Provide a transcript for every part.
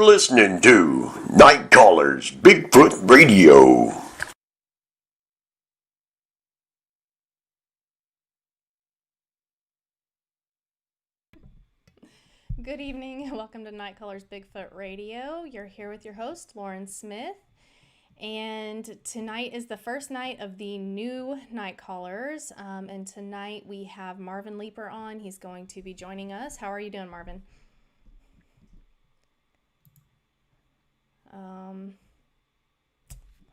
You're listening to Night Callers Bigfoot Radio. Good evening and welcome to Night Callers Bigfoot Radio. You're here with your host, Lauren Smith. And tonight is the first night of the new Night Callers. And tonight we have Marvin Leeper on. He's going to be joining us. How are you doing, Marvin?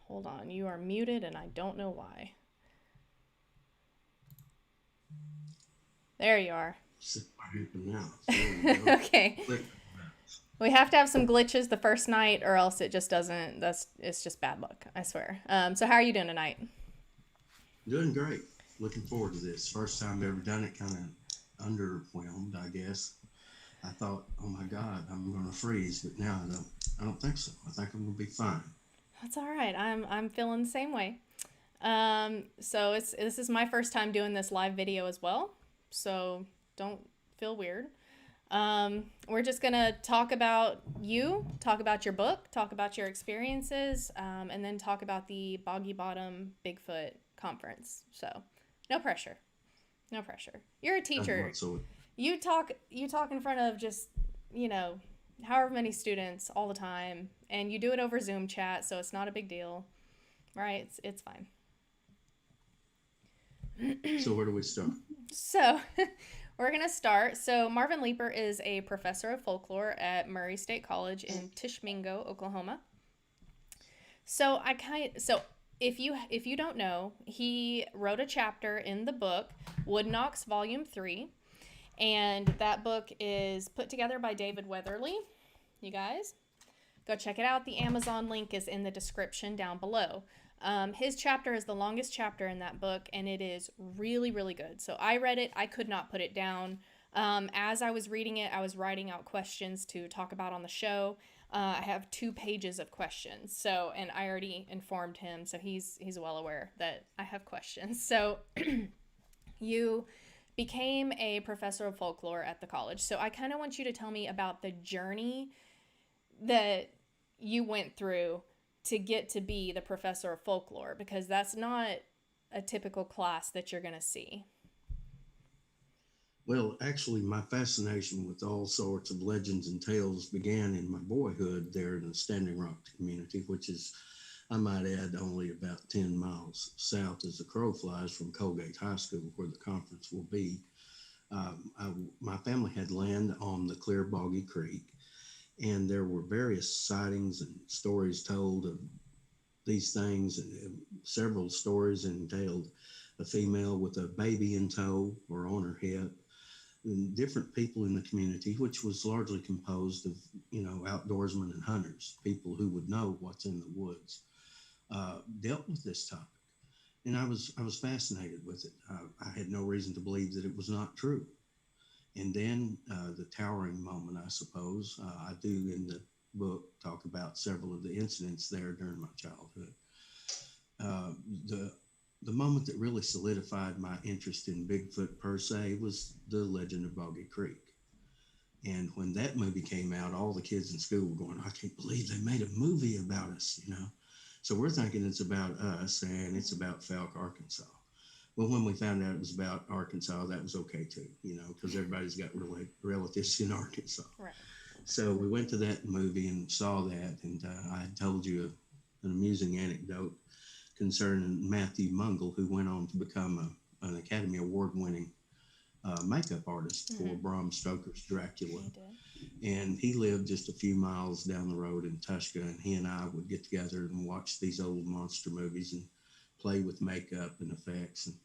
Hold on. You are muted and I don't know why. There you are. Okay. We have to have some glitches the first night or else it just doesn't, it's just bad luck, I swear. So how are you doing tonight? Doing great. Looking forward to this. First time I've ever done it, kind of underwhelmed, I guess. I thought, oh my God, I'm going to freeze, but now I don't think so. I think I'm going to be fine. That's all right. I'm feeling the same way. So this is my first time doing this live video as well. So don't feel weird. We're just going to talk about you, talk about your book, talk about your experiences, and then talk about the Boggy Bottom Bigfoot conference. So no pressure. No pressure. You're a teacher. You talk in front of just, however many students all the time, and you do it over Zoom chat, so it's not a big deal. Right? It's fine. So where do we start? So we're going to start. So Marvin Leeper is a professor of folklore at Murray State College in Tishomingo, Oklahoma. So if you don't know, he wrote a chapter in the book Wood Knocks Volume 3, and that book is put together by David Weatherly. You guys go check it out. The Amazon link is in the description down below. His chapter is the longest chapter in that book, and it is really, really good. So I read it. I could not put it down. As I was reading it, I was writing out questions to talk about on the show. I have 2 pages of questions. So, and I already informed him, so he's well aware that I have questions. So you became a professor of folklore at the college. So I kind of want you to tell me about the journey that you went through to get to be the professor of folklore, because that's not a typical class that you're going to see. Well, actually, my fascination with all sorts of legends and tales began in my boyhood there in the Standing Rock community, which is, I might add, only about 10 miles south as the crow flies from Colgate High School, where the conference will be. My family had land on the clear Boggy Creek, and there were various sightings and stories told of these things, and several stories entailed a female with a baby in tow or on her hip, and different people in the community, which was largely composed of, outdoorsmen and hunters, people who would know what's in the woods, dealt with this topic. And I was fascinated with it. I had no reason to believe that it was not true. And then the towering moment, I suppose, I do in the book talk about several of the incidents there during my childhood. The moment that really solidified my interest in Bigfoot per se was the legend of Boggy Creek. And when that movie came out, all the kids in school were going, I can't believe they made a movie about us, So we're thinking it's about us and it's about Fouke, Arkansas. Well, when we found out it was about Arkansas, that was okay too, because everybody's got relatives in Arkansas. Right. So we went to that movie and saw that, and I told you an amusing anecdote concerning Matthew Mungle, who went on to become an Academy Award-winning makeup artist for Bram Stoker's Dracula. And he lived just a few miles down the road in Tushka, and he and I would get together and watch these old monster movies and play with makeup and effects. And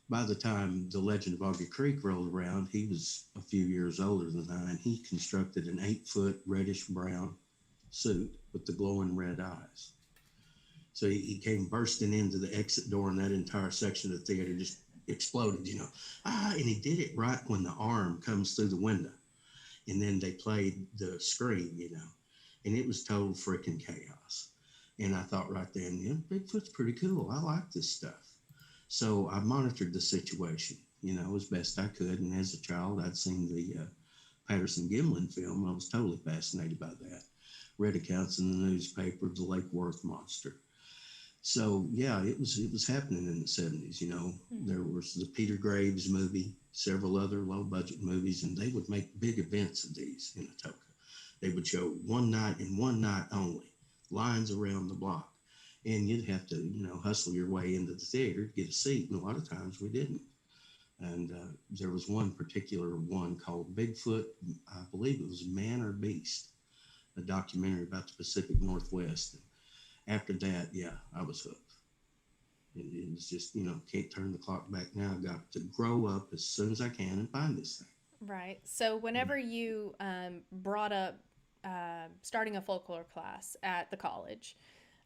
by the time The Legend of Boggy Creek rolled around, he was a few years older than I, and he constructed an 8-foot reddish-brown suit with the glowing red eyes. So he came bursting into the exit door, and that entire section of the theater just exploded, and he did it right when the arm comes through the window. And then they played the scream, and it was total freaking chaos. And I thought right then, Bigfoot's pretty cool. I like this stuff. So I monitored the situation, as best I could. And as a child, I'd seen the Patterson Gimlin film. I was totally fascinated by that. read accounts in the newspaper of the Lake Worth monster. So yeah, it was happening in the 70s. There was the Peter Graves movie, several other low budget movies, and they would make big events of these in Atoka. They would show one night and one night only, lines around the block, and you'd have to hustle your way into the theater to get a seat, and a lot of times we didn't. And there was one particular one called Bigfoot, I believe it was Man or Beast, a documentary about the Pacific Northwest. After that, yeah, I was hooked. It was just, can't turn the clock back now. Got to grow up as soon as I can and find this thing. Right. So whenever you brought up starting a folklore class at the college,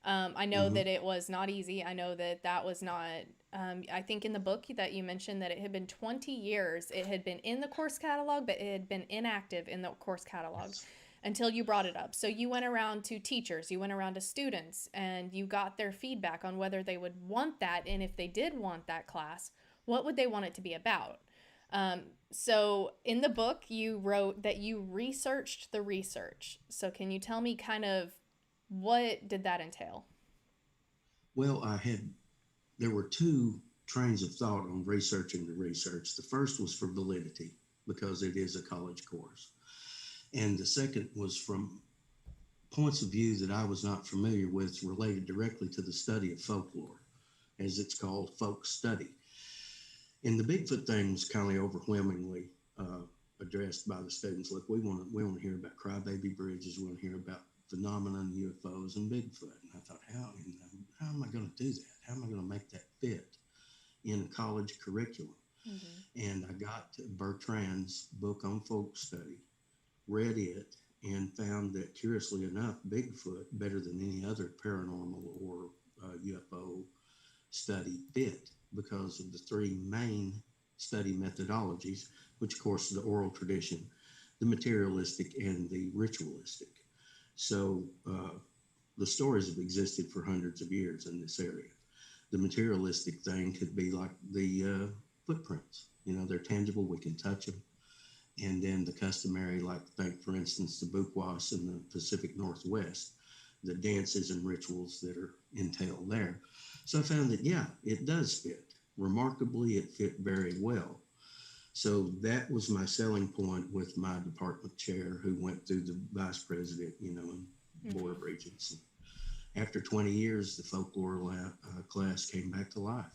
I know that it was not easy. I know that was not, I think in the book that you mentioned that it had been 20 years. It had been in the course catalog, but it had been inactive in the course catalog. Yes. Until you brought it up. So you went around to teachers, you went around to students, and you got their feedback on whether they would want that, and if they did want that class, what would they want it to be about? So in the book, you wrote that you researched the research. So can you tell me kind of what did that entail? Well, there were two trains of thought on researching the research. The first was for validity, because it is a college course. And the second was from points of view that I was not familiar with, related directly to the study of folklore, as it's called, folk study. And the Bigfoot thing was kind of overwhelmingly addressed by the students. Look, we want to hear about crybaby bridges. We want to hear about phenomenon, UFOs, and Bigfoot. And I thought, how am I going to do that? How am I going to make that fit in a college curriculum? Mm-hmm. And I got to Bertrand's book on folk study, read it, and found that, curiously enough, Bigfoot, better than any other paranormal or UFO study, fit because of the three main study methodologies, which, of course, the oral tradition, the materialistic, and the ritualistic. So the stories have existed for hundreds of years in this area. The materialistic thing could be like the footprints. They're tangible, we can touch them. And then the customary, like, for instance, the Bukwas in the Pacific Northwest, the dances and rituals that are entailed there. So I found that, yeah, it does fit. Remarkably, it fit very well. So that was my selling point with my department chair, who went through the vice president, and board of regents. And after 20 years, the folklore class came back to life.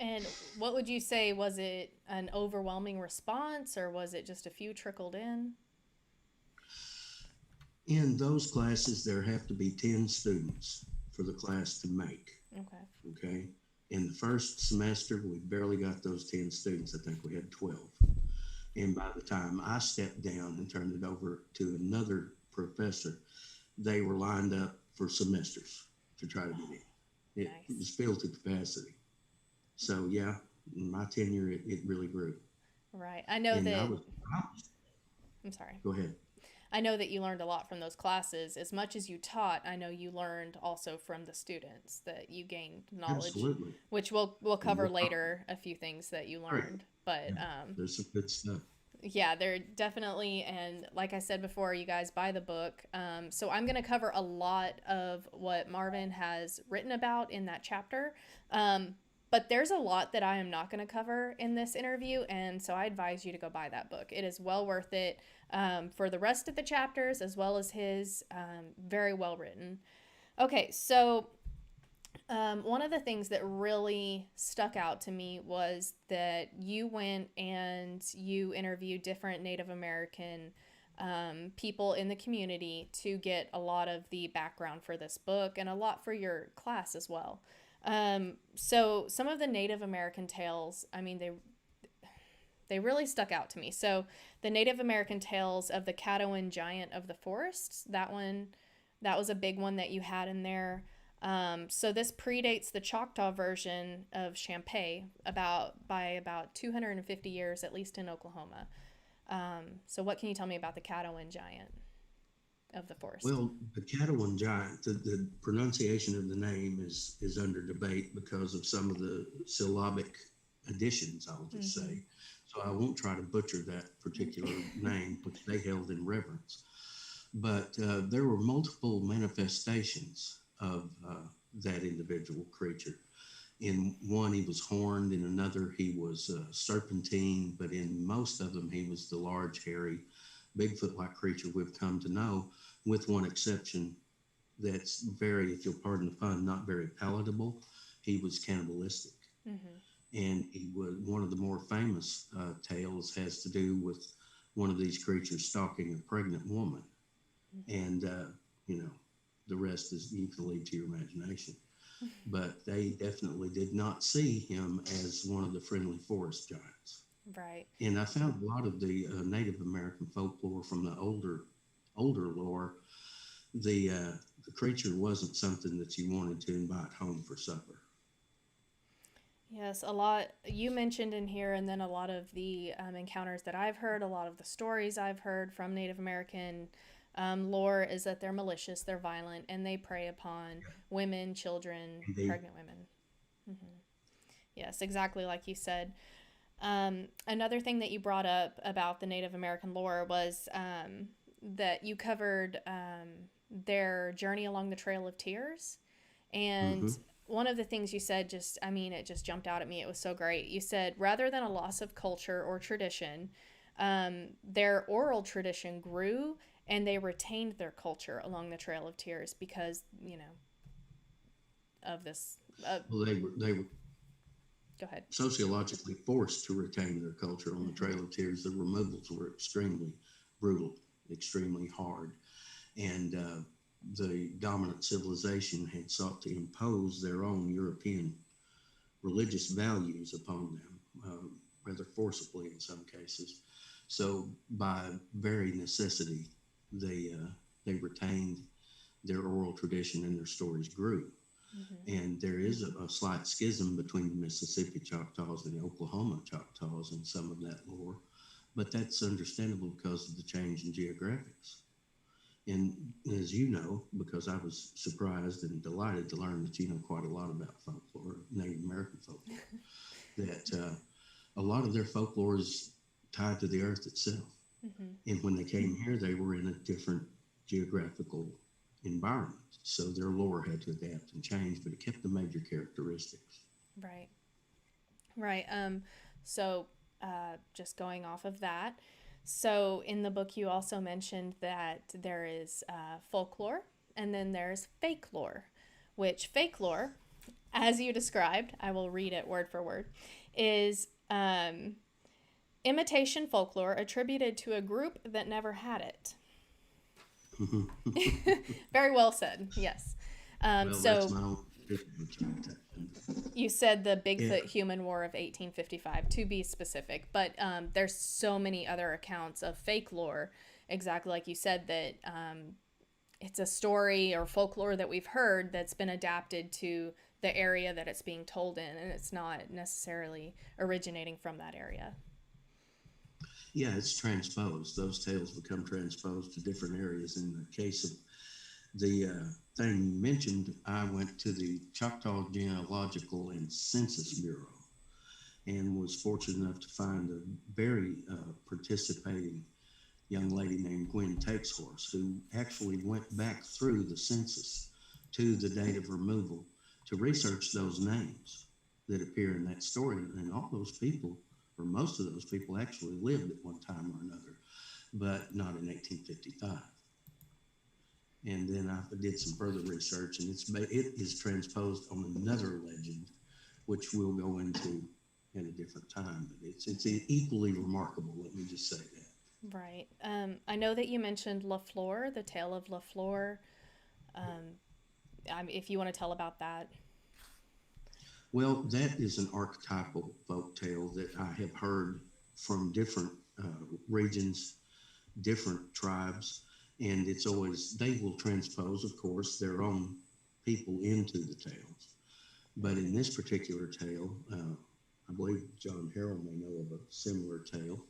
And what would you say, was it an overwhelming response, or was it just a few trickled in? In those classes, there have to be 10 students for the class to make. Okay. In the first semester, we barely got those 10 students. I think we had 12. And by the time I stepped down and turned it over to another professor, they were lined up for semesters to try to get in. It was filled to capacity. So, yeah, in my tenure, it really grew. Right. I know that... I'm sorry. Go ahead. I know that you learned a lot from those classes. As much as you taught, I know you learned also from the students, that you gained knowledge. Absolutely. Which we'll cover later, a few things that you learned. Right. But there's some good stuff. Yeah, they're definitely, and like I said before, you guys buy the book. So I'm going to cover a lot of what Marvin has written about in that chapter. But there's a lot that I am not going to cover in this interview, and so I advise you to go buy that book. It is well worth it for the rest of the chapters, as well as his very well written. Okay, so one of the things that really stuck out to me was that you went and you interviewed different Native American people in the community to get a lot of the background for this book, and a lot for your class as well. So some of the Native American tales, I mean, they really stuck out to me. So the Native American tales of the Caddoan giant of the forests, that was a big one that you had in there. So this predates the Choctaw version of Champay by about 250 years, at least in Oklahoma. So what can you tell me about the Caddoan giant of the forest? Well, the Caddoan giant, the pronunciation of the name is under debate because of some of the syllabic additions, I'll just say. So I won't try to butcher that particular name, which they held in reverence. But there were multiple manifestations of that individual creature. In one, he was horned. In another, he was serpentine. But in most of them, he was the large, hairy, Bigfoot-like creature we've come to know, with one exception that's very, if you'll pardon the pun, not very palatable. He was cannibalistic. Mm-hmm. And he was one of the more famous tales has to do with one of these creatures stalking a pregnant woman. And, the rest is you can leave to your imagination. But they definitely did not see him as one of the friendly forest giants. Right. And I found a lot of the Native American folklore from the older lore. The creature wasn't something that you wanted to invite home for supper. Yes, a lot you mentioned in here, and then a lot of the encounters that I've heard, a lot of the stories I've heard from Native American lore is that they're malicious, they're violent, and they prey upon women, children, Indeed. pregnant women. Yes, exactly like you said. Another thing that you brought up about the Native American lore was that you covered their journey along the Trail of Tears. And Mm-hmm. one of the things you said it just jumped out at me. It was so great. You said, rather than a loss of culture or tradition, their oral tradition grew and they retained their culture along the Trail of Tears because, of this. Well, they were Go ahead. sociologically forced to retain their culture on the Mm-hmm. Trail of Tears. The removals were extremely brutal, extremely hard, and the dominant civilization had sought to impose their own European religious values upon them, rather forcibly in some cases. So, by very necessity, they they retained their oral tradition and their stories grew. Mm-hmm. And there is a slight schism between the Mississippi Choctaws and the Oklahoma Choctaws in some of that lore, but that's understandable because of the change in geographics. And as you know, because I was surprised and delighted to learn that you know quite a lot about folklore, Native American folklore, that a lot of their folklore is tied to the earth itself. Mm-hmm. And when they came here, they were in a different geographical environment. So their lore had to adapt and change, but it kept the major characteristics. Right. Right. So, just going off of that. So, in the book, you also mentioned that there is folklore and then there's fake lore, which fake lore, as you described, I will read it word for word, is imitation folklore attributed to a group that never had it. Very well said. Yes. Well, So that's my own interpretation. you said the Yeah, Bigfoot Human War of 1855, to be specific, but there's so many other accounts of fake lore, exactly like you said, that it's a story or folklore that we've heard that's been adapted to the area that it's being told in, and it's not necessarily originating from that area. yeah, it's transposed. Those tales become transposed to different areas. In the case of the thing you mentioned, I went to the Choctaw Genealogical and Census Bureau and was fortunate enough to find a very participating young lady named Gwen Takeshorse, who actually went back through the census to the date of removal to research those names that appear in that story. And all those people, or most of those people, actually lived at one time or another, but not in 1855. And then I did some further research, and it is transposed on another legend, which we'll go into in a different time. But it's equally remarkable. Let me just say that. Right. I know that you mentioned La Fleur, the tale of La Fleur. If you want to tell about that. Well, that is an archetypal folk tale that I have heard from different regions, different tribes, and it's always, they will transpose, of course, their own people into the tales. But in this particular tale, I believe John Harrell may know of a similar tale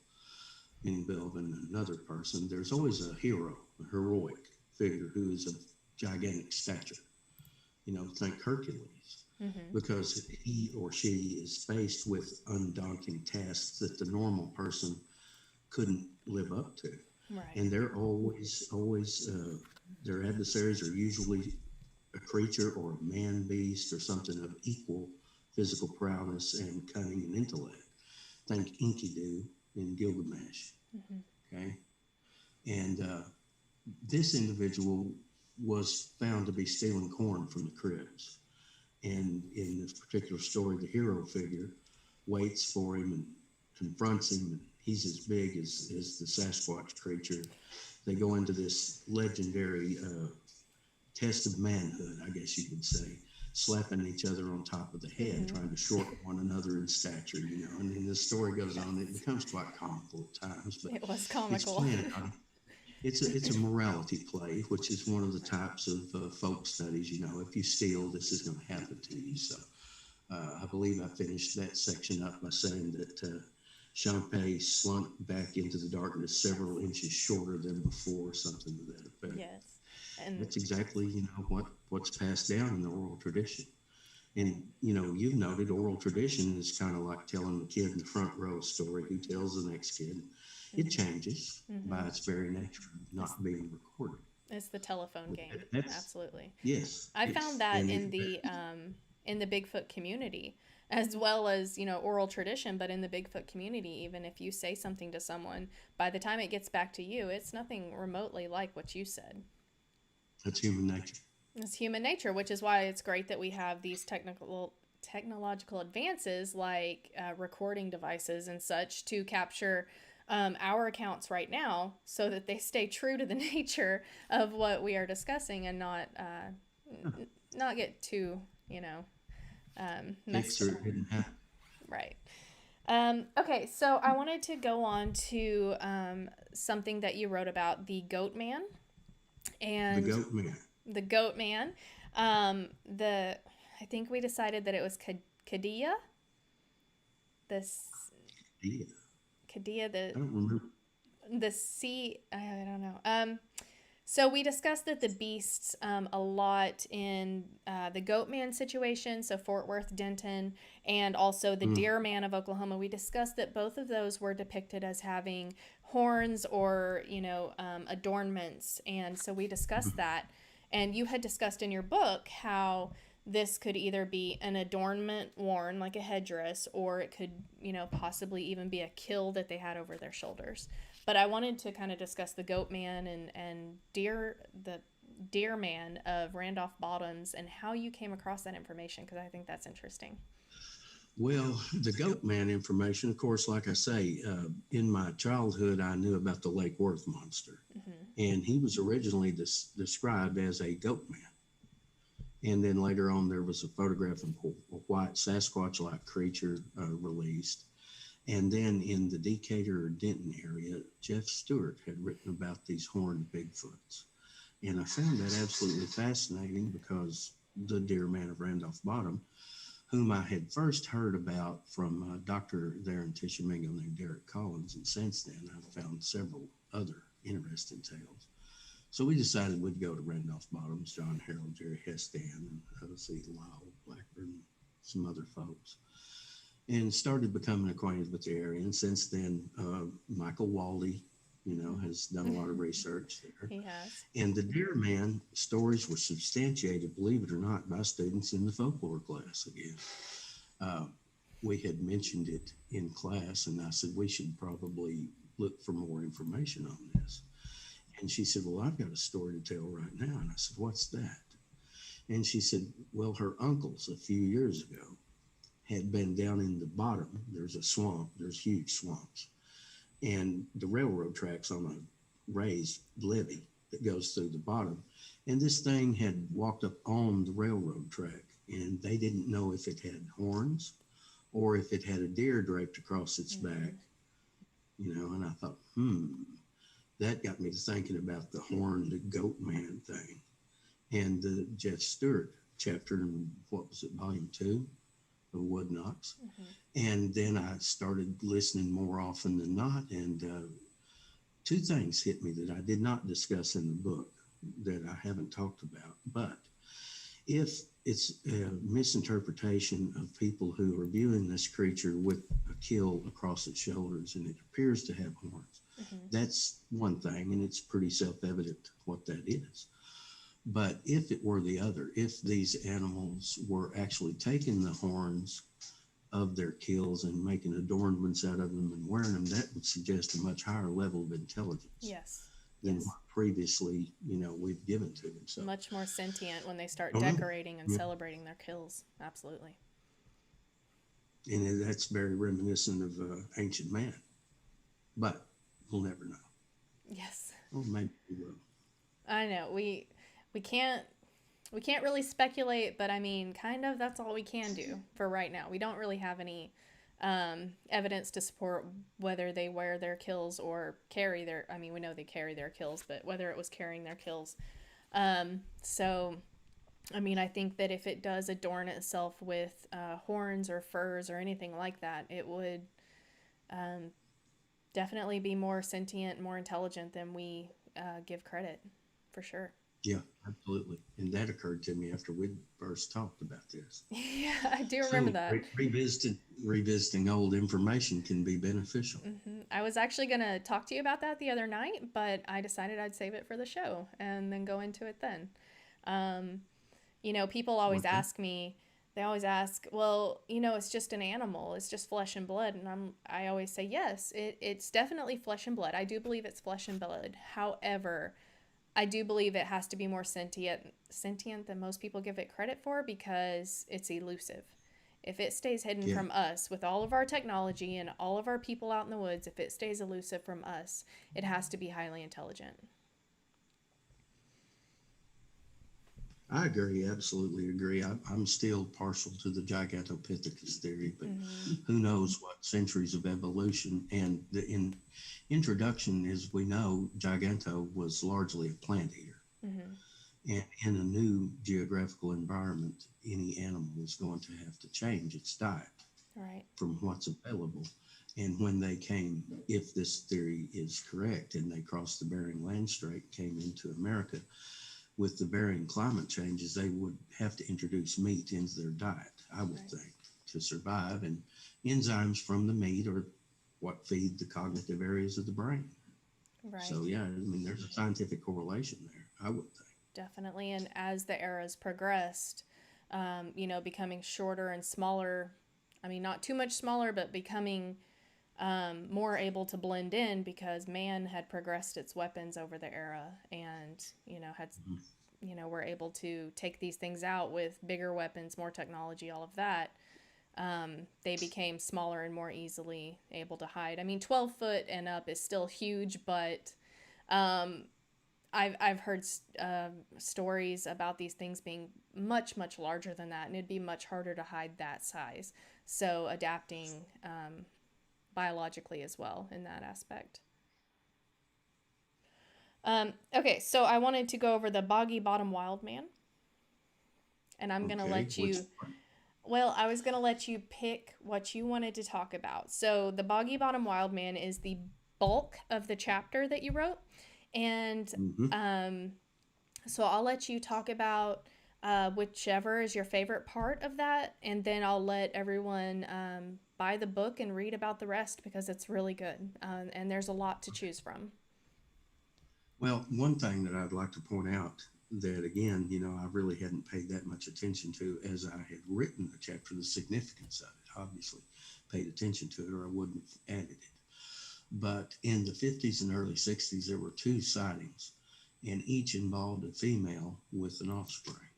involving another person. There's always a hero, a heroic figure who is of gigantic stature. Think Hercules, Mm-hmm. because he or she is faced with undaunting tasks that the normal person couldn't live up to. Right. And they're always, their adversaries are usually a creature or a man beast or something of equal physical prowess and cunning and intellect. Think Enkidu in Gilgamesh. Okay. And this individual was found to be stealing corn from the cribs. And in this particular story, the hero figure waits for him and confronts him. And he's as big as the Sasquatch creature. They go into this legendary test of manhood, I guess you could say, slapping each other on top of the head, trying to shorten one another in stature, And then the story goes on. It becomes quite comical at times, but It was it's comical. playing out. It's a morality play, which is one of the types of folk studies. If you steal, this is going to happen to you. So I believe I finished that section up by saying that Champé slunk back into the darkness several inches shorter than before, something to that effect. Yes. And that's exactly, what's passed down in the oral tradition. And, you've noted oral tradition is kind of like telling the kid in the front row a story who tells the next kid. It changes by its very nature of not being recorded. It's the telephone game. Absolutely. Yes. I found that in the Bigfoot community, as well as, oral tradition, but in the Bigfoot community, even if you say something to someone, by the time it gets back to you, it's nothing remotely like what you said. That's human nature. It's human nature, which is why it's great that we have these technological advances like recording devices and such to capture our accounts right now, so that they stay true to the nature of what we are discussing and not get too messed up. Right. Okay, so I wanted to go on to something that you wrote about, the goat man. And the goat man. I think we decided that it was Kadia. Kadia, I don't remember. The sea, I don't know. So we discussed that the beasts a lot in the goat man situation, so Fort Worth, Denton, and also the deer man of Oklahoma. We discussed that both of those were depicted as having horns or, adornments. And so we discussed that. And you had discussed in your book how this could either be an adornment worn, like a headdress, or it could, possibly even be a kill that they had over their shoulders. But I wanted to kind of discuss the goat man and the deer man of Randolph Bottoms and how you came across that information, because I think that's interesting. Well, the goat man information, of course, like I say, in my childhood, I knew about the Lake Worth monster. And he was originally described as a goat man. And then later on, there was a photograph of a white Sasquatch-like creature released. And then in the Decatur or Denton area, Jeff Stewart had written about these horned Bigfoots. And I found that absolutely fascinating because the deer man of Randolph Bottom, whom I had first heard about from a doctor there in Tishomingo named Derek Collins. And since then, I've found several other interesting tales. So we decided we'd go to Randolph Bottoms, John Harold, Jerry Hestan, and obviously Lyle Blackburn, and some other folks, and started becoming acquainted with the area. And since then, Michael Waldy, has done a lot of research there. He has. And the deer man stories were substantiated, believe it or not, by students in the folklore class again. We had mentioned it in class, and I said, we should probably look for more information on this. And she said, well, I've got a story to tell right now. And I said, what's that? And she said, well, her uncles a few years ago had been down in the bottom. There's a swamp. There's huge swamps. And the railroad tracks on a raised levee that goes through the bottom. And this thing had walked up on the railroad track, and they didn't know if it had horns or if it had a deer draped across its back, and I thought, that got me to thinking about the horned goat man thing. And the Jeff Stewart chapter in, volume 2 of Wood Knocks. And then I started listening more often than not. And two things hit me that I did not discuss in the book that I haven't talked about. But if it's a misinterpretation of people who are viewing this creature with a kill across its shoulders and it appears to have horns, that's one thing, and it's pretty self-evident what that is. But if it were the other, if these animals were actually taking the horns of their kills and making adornments out of them and wearing them, that would suggest a much higher level of intelligence. Yes. Than what previously, we've given to them. So much more sentient when they start decorating and celebrating their kills. Absolutely. And that's very reminiscent of ancient man, but we'll never know. Yes. Well, maybe we will. I know we can't really speculate, but I mean, kind of that's all we can do for right now. We don't really have any evidence to support whether they wear their kills or carry their, I mean, we know they carry their kills, but whether it was carrying their kills. So, I mean, I think that if it does adorn itself with horns or furs or anything like that, it would definitely be more sentient, more intelligent than we give credit, for sure. Yeah, absolutely. And that occurred to me after we first talked about this. Yeah, I do remember that. Revisiting old information can be beneficial. I was actually going to talk to you about that the other night, but I decided I'd save it for the show and then go into it then. People always ask me, they always ask, well, it's just an animal. It's just flesh and blood. And I always say, yes, it's definitely flesh and blood. I do believe it's flesh and blood. However, I do believe it has to be more sentient than most people give it credit for because it's elusive. If it stays hidden from us with all of our technology and all of our people out in the woods, if it stays elusive from us, it has to be highly intelligent. I agree, absolutely agree. I'm still partial to the Gigantopithecus theory, but who knows what centuries of evolution. And in introduction, as we know, Giganto was largely a plant eater. And in a new geographical environment, any animal is going to have to change its diet from what's available. And when they came, if this theory is correct, and they crossed the Bering Land Strait, came into America, with the varying climate changes, they would have to introduce meat into their diet, I would think, to survive. And enzymes from the meat are what feed the cognitive areas of the brain. Right. So, yeah, I mean, there's a scientific correlation there, I would think. Definitely. And as the eras progressed, becoming shorter and smaller, I mean, not too much smaller, but becoming more able to blend in because man had progressed its weapons over the era and, we're able to take these things out with bigger weapons, more technology, all of that. They became smaller and more easily able to hide. I mean, 12 foot and up is still huge, but I've heard stories about these things being much, much larger than that, and it'd be much harder to hide that size. So adapting biologically as well in that aspect. Okay, so I wanted to go over the Boggy Bottom Wild Man. And I'm going to let you... Well, I was going to let you pick what you wanted to talk about. So the Boggy Bottom Wild Man is the bulk of the chapter that you wrote. And so I'll let you talk about whichever is your favorite part of that. And then I'll let everyone buy the book and read about the rest because it's really good. And there's a lot to choose from. Well, one thing that I'd like to point out that, again, I really hadn't paid that much attention to as I had written the chapter, the significance of it, obviously paid attention to it or I wouldn't have added it. But in the 50s and early 60s, there were 2 sightings, and each involved a female with an offspring.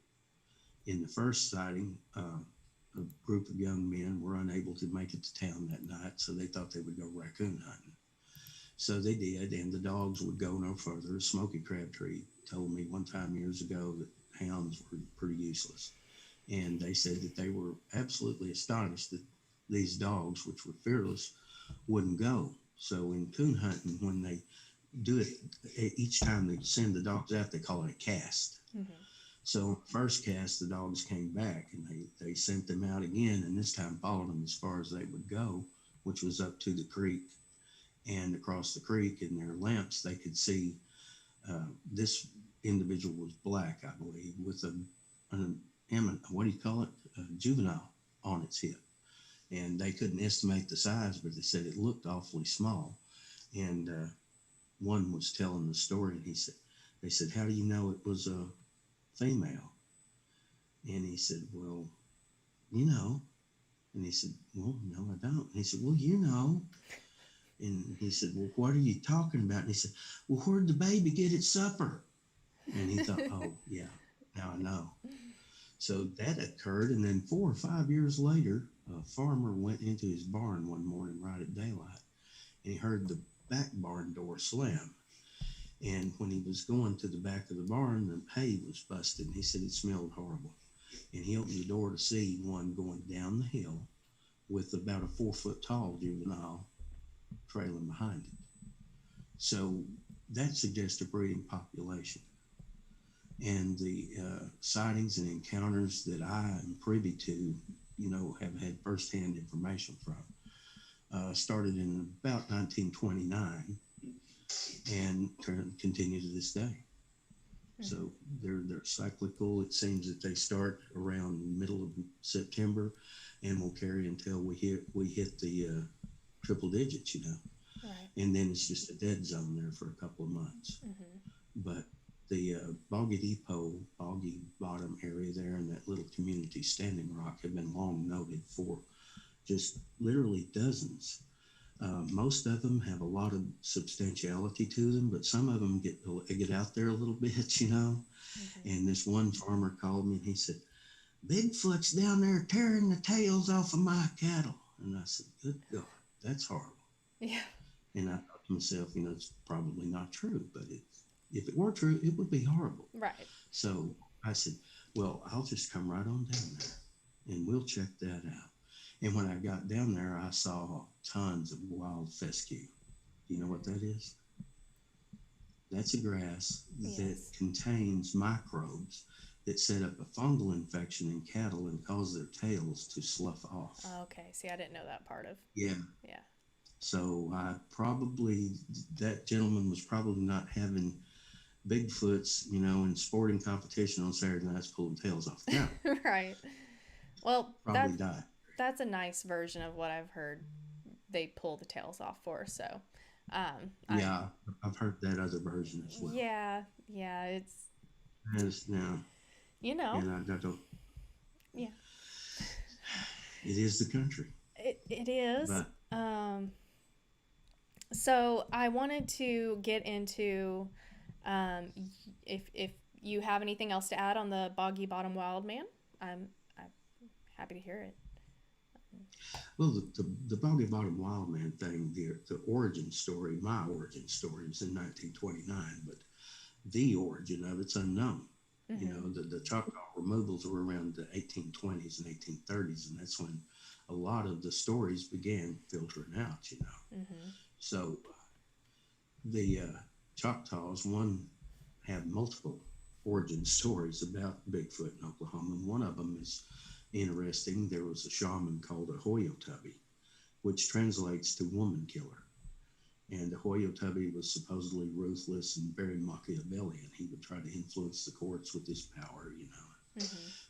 In the first sighting, a group of young men were unable to make it to town that night, so they thought they would go raccoon hunting. So they did, and the dogs would go no further. Smokey Crabtree told me one time years ago that hounds were pretty useless. And they said that they were absolutely astonished that these dogs, which were fearless, wouldn't go. So in coon hunting, when they do it, each time they send the dogs out, they call it a cast. So first cast, the dogs came back, and they sent them out again, and this time followed them as far as they would go, which was up to the creek. And across the creek in their lamps, they could see this individual was black, I believe, with an what do you call it? Juvenile on its hip. And they couldn't estimate the size, but they said it looked awfully small. And one was telling the story, and they said, how do you know it was a female? And he said, well, you know. And he said, well, no, I don't. And he said, well, you know. And he said, well, what are you talking about? And he said, well, where'd the baby get its supper? And he thought, oh, yeah, now I know. So that occurred. And then 4 or 5 years later, a farmer went into his barn one morning right at daylight, and he heard the back barn door slam. And when he was going to the back of the barn, the hay was busted. And he said it smelled horrible. And he opened the door to see one going down the hill with about a 4-foot tall juvenile trailing behind it. So that suggests a breeding population. And the sightings and encounters that I am privy to, have had firsthand information from, started in about 1929 and continue to this day. So they're cyclical. It seems that they start around the middle of September and will carry until we hit the triple digits, Right. And then it's just a dead zone there for a couple of months. But the Boggy Bottom area there and that little community, Standing Rock, have been long noted for just literally dozens. Most of them have a lot of substantiality to them, but some of them get out there a little bit, And this one farmer called me and he said, Bigfoot's down there tearing the tails off of my cattle. And I said, good God, that's horrible. Yeah. And I thought to myself, it's probably not true, but if it were true, it would be horrible. Right. So I said, well, I'll just come right on down there and we'll check that out. And when I got down there, I saw tons of wild fescue. Do you know what that is? That's a grass that contains microbes that set up a fungal infection in cattle and cause their tails to slough off. Okay. See, I didn't know that part of. Yeah. Yeah. So that gentleman was probably not having Bigfoots, in sporting competition on Saturday nights pulling tails off the cattle. Right. Well, probably died. That's a nice version of what I've heard they pull the tails off for. So, I've heard that other version as well. Yeah, it's now, and I don't. Yeah, it is the country. It is. But, so I wanted to get into if you have anything else to add on the Boggy Bottom Wild Man, I'm happy to hear it. Well, the Boggy Bottom Wild Man thing, the origin story, my origin story was in 1929, but the origin of it's unknown. The Choctaw removals were around the 1820s and 1830s, and that's when a lot of the stories began filtering out, So the Choctaws, one, have multiple origin stories about Bigfoot in Oklahoma, and one of them is interesting. There was a shaman called a Hoyotubby, which translates to woman killer. And the Hoyotubby was supposedly ruthless and very Machiavellian. He would try to influence the courts with his power,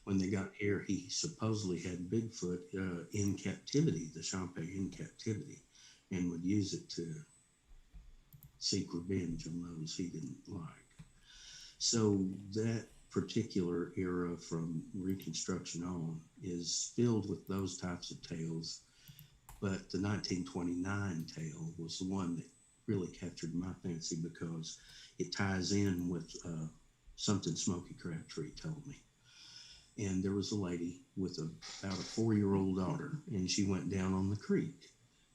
When they got here, he supposedly had Bigfoot in captivity, the Champagne in captivity, and would use it to seek revenge on those he didn't like. So that particular era from Reconstruction on is filled with those types of tales, but the 1929 tale was the one that really captured my fancy because it ties in with something Smokey Crabtree told me. And there was a lady with about a 4-year-old daughter, and she went down on the creek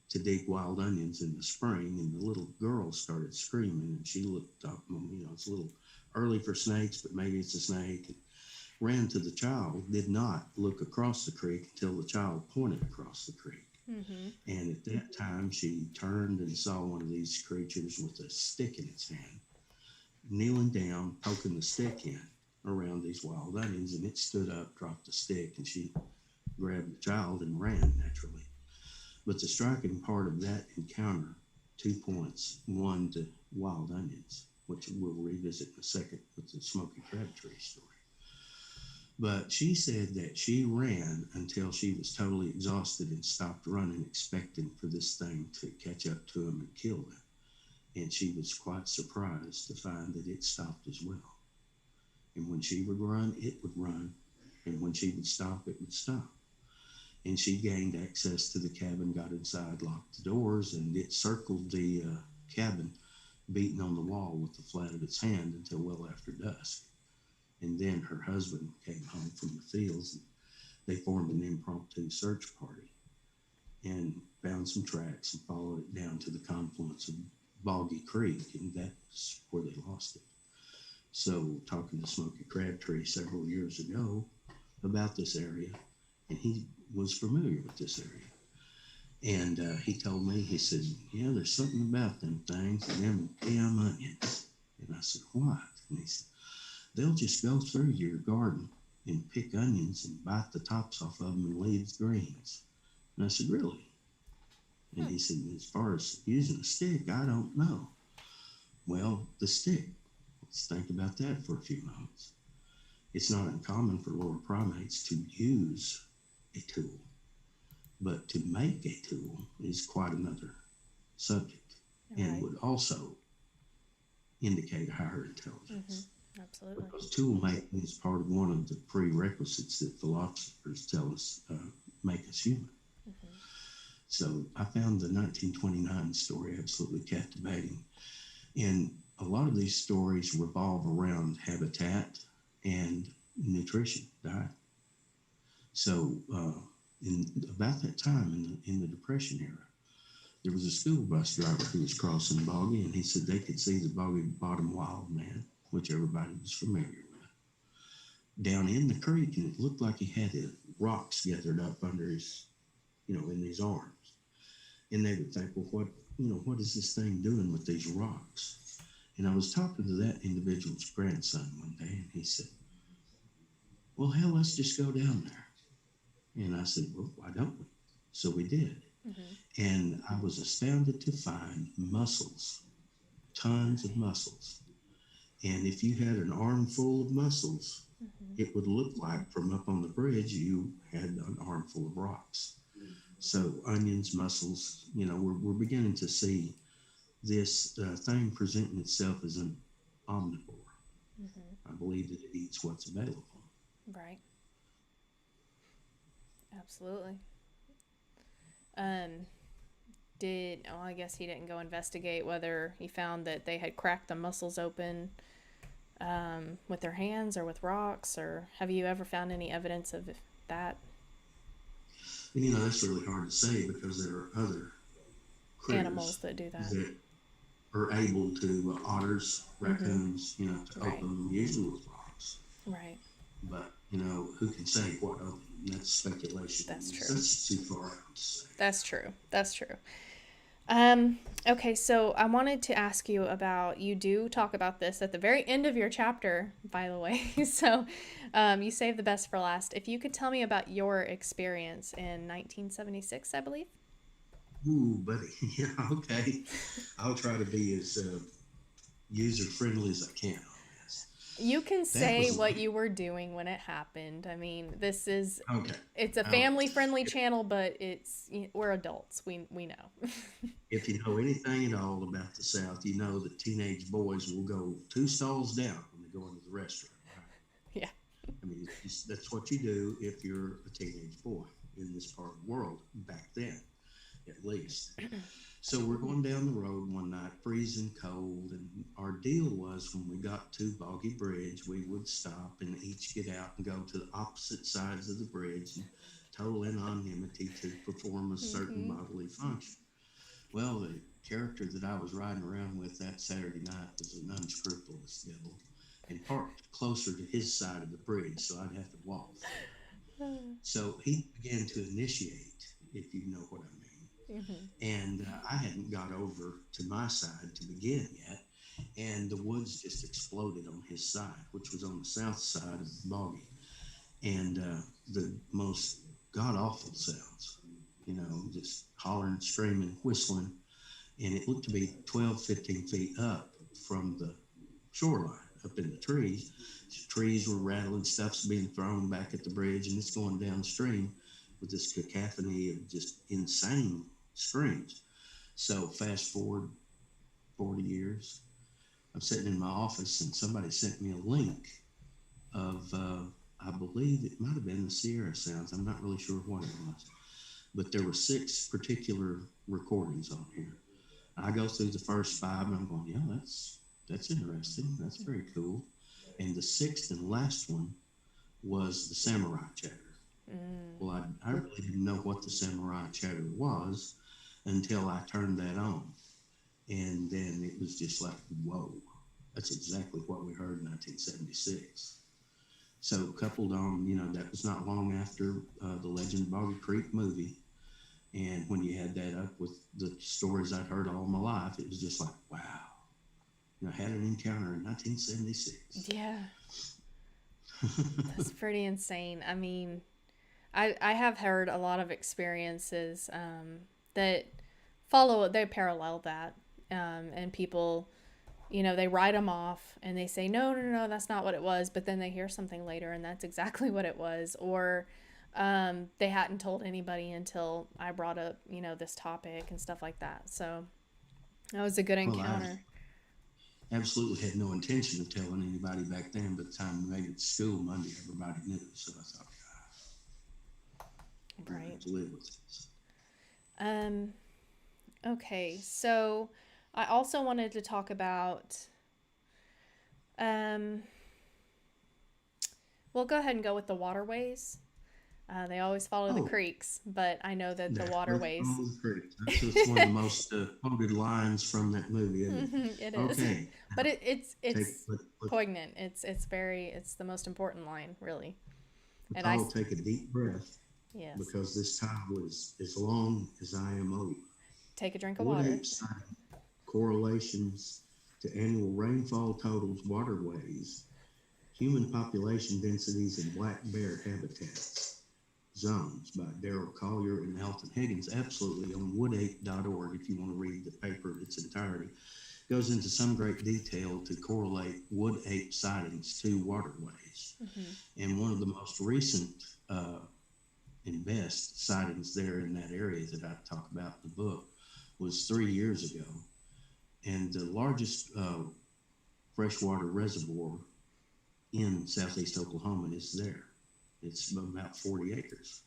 to dig wild onions in the spring, and the little girl started screaming, and she looked up, it's a little early for snakes, but maybe it's a snake, and ran to the child, did not look across the creek until the child pointed across the creek. And at that time, she turned and saw one of these creatures with a stick in its hand, kneeling down, poking the stick in around these wild onions, and it stood up, dropped the stick, and she grabbed the child and ran naturally. But the striking part of that encounter, 2 points. One, to wild onions, which we'll revisit in a second with the Smokey Crabtree story. But she said that she ran until she was totally exhausted and stopped running, expecting for this thing to catch up to him and kill him. And she was quite surprised to find that it stopped as well. And when she would run, it would run. And when she would stop, it would stop. And she gained access to the cabin, got inside, locked the doors, and it circled the cabin, beating on the wall with the flat of its hand until well after dusk. And then her husband came home from the fields, and they formed an impromptu search party and found some tracks and followed it down to the confluence of Boggy Creek, and that's where they lost it. So, talking to Smokey Crabtree several years ago about this area, and he was familiar with this area. And he told me, he said, yeah, there's something about them things and them damn onions. And I said, what? And he said, they'll just go through your garden and pick onions and bite the tops off of them and leave the greens. And I said, really? And he said, as far as using a stick, I don't know. Well, the stick, let's think about that for a few moments. It's not uncommon for lower primates to use a tool, but to make a tool is quite another subject, and would also indicate higher intelligence. Absolutely. Because tool making is part of one of the prerequisites that philosophers tell us make us human. So I found the 1929 story absolutely captivating. And a lot of these stories revolve around habitat and nutrition, diet. So in about that time in the Depression era, there was a school bus driver who was crossing Boggy, and he said they could see the Boggy Bottom wild man, which everybody was familiar with, down in the creek, and it looked like he had his rocks gathered up under his, in his arms. And they would think, well, what is this thing doing with these rocks? And I was talking to that individual's grandson one day, and he said, well, hell, let's just go down there. And I said, well, why don't we? So we did. And I was astounded to find mussels, tons of mussels. And if you had an armful of mussels, it would look like from up on the bridge, you had an armful of rocks. So onions, mussels, we're beginning to see this thing presenting itself as an omnivore. I believe that it eats what's available. Right. Absolutely. I guess he didn't go investigate whether he found that they had cracked the mussels open with their hands or with rocks, or have you ever found any evidence of that? That's really hard to say because there are other animals that do that are able to, otters, raccoons, to open them usually with rocks. Right. But, who can say what open? That's speculation. That's true. That's too far out to say. That's true. Okay, so I wanted to ask you about, you do talk about this at the very end of your chapter, by the way. So you saved the best for last. If you could tell me about your experience in 1976, I believe. Ooh, buddy. Yeah, okay. I'll try to be as user-friendly as I can. You can say what you were doing when it happened. I mean, this is it's a family-friendly channel, but we're adults. We know. If you know anything at all about the South, you know that teenage boys will go 2 stalls down when they go into the restaurant. Right? Yeah. I mean, that's what you do if you're a teenage boy in this part of the world back then, at least. So we're going down the road one night, freezing cold, and our deal was when we got to Boggy Bridge, we would stop and each get out and go to the opposite sides of the bridge in total anonymity to perform a certain bodily function. Well, the character that I was riding around with that Saturday night was an unscrupulous devil and parked closer to his side of the bridge, so I'd have to walk. So he began to initiate, if you know what I mean. And I hadn't got over to my side to begin yet, and the woods just exploded on his side, which was on the south side of the boggy, and the most god-awful sounds, just hollering, screaming, whistling, and it looked to be 12, 15 feet up from the shoreline up in the trees. Trees were rattling, stuff's being thrown back at the bridge, and it's going downstream with this cacophony of just insane screams. So fast forward 40 years, I'm sitting in my office and somebody sent me a link of, I believe it might have been the Sierra Sounds. I'm not really sure what it was, but there were 6 particular recordings on here. I go through the first 5 and I'm going, yeah, that's interesting. That's very cool. And the 6th and last one was the samurai chatter. Well, I really didn't know what the samurai chatter was until I turned that on. And then it was just like, whoa, that's exactly what we heard in 1976. So coupled on, that was not long after the Legend of Boggy Creek movie. And when you had that up with the stories I'd heard all my life, it was just like, wow. I had an encounter in 1976. Yeah. That's pretty insane. I mean, I have heard a lot of experiences that they parallel that. And people, they write them off and they say, no, that's not what it was. But then they hear something later and that's exactly what it was. Or they hadn't told anybody until I brought up, this topic and stuff like that. So that was a good encounter. I absolutely had no intention of telling anybody back then. By the time we made it to school Monday, everybody knew. So I thought, God, I have to live with this. Okay, so I also wanted to talk about, we'll go ahead and go with the waterways. They always follow the creeks, but I know that the waterways. That's just one of the most quoted lines from that movie, isn't it? It is. Okay. But it's poignant. It's the most important line, really. And I take a deep breath. Yes. Because this time is as long as I am old. Take a drink of water. Correlations to annual rainfall totals, waterways, human population densities, and black bear habitats. Zones by Darrell Collier and Elton Higgins, absolutely on woodape.org if you want to read the paper in its entirety. Goes into some great detail to correlate wood ape sightings to waterways. And one of the most recent and best sightings there in that area that I talk about in the book was 3 years ago. And the largest freshwater reservoir in southeast Oklahoma is there. It's about 40 acres.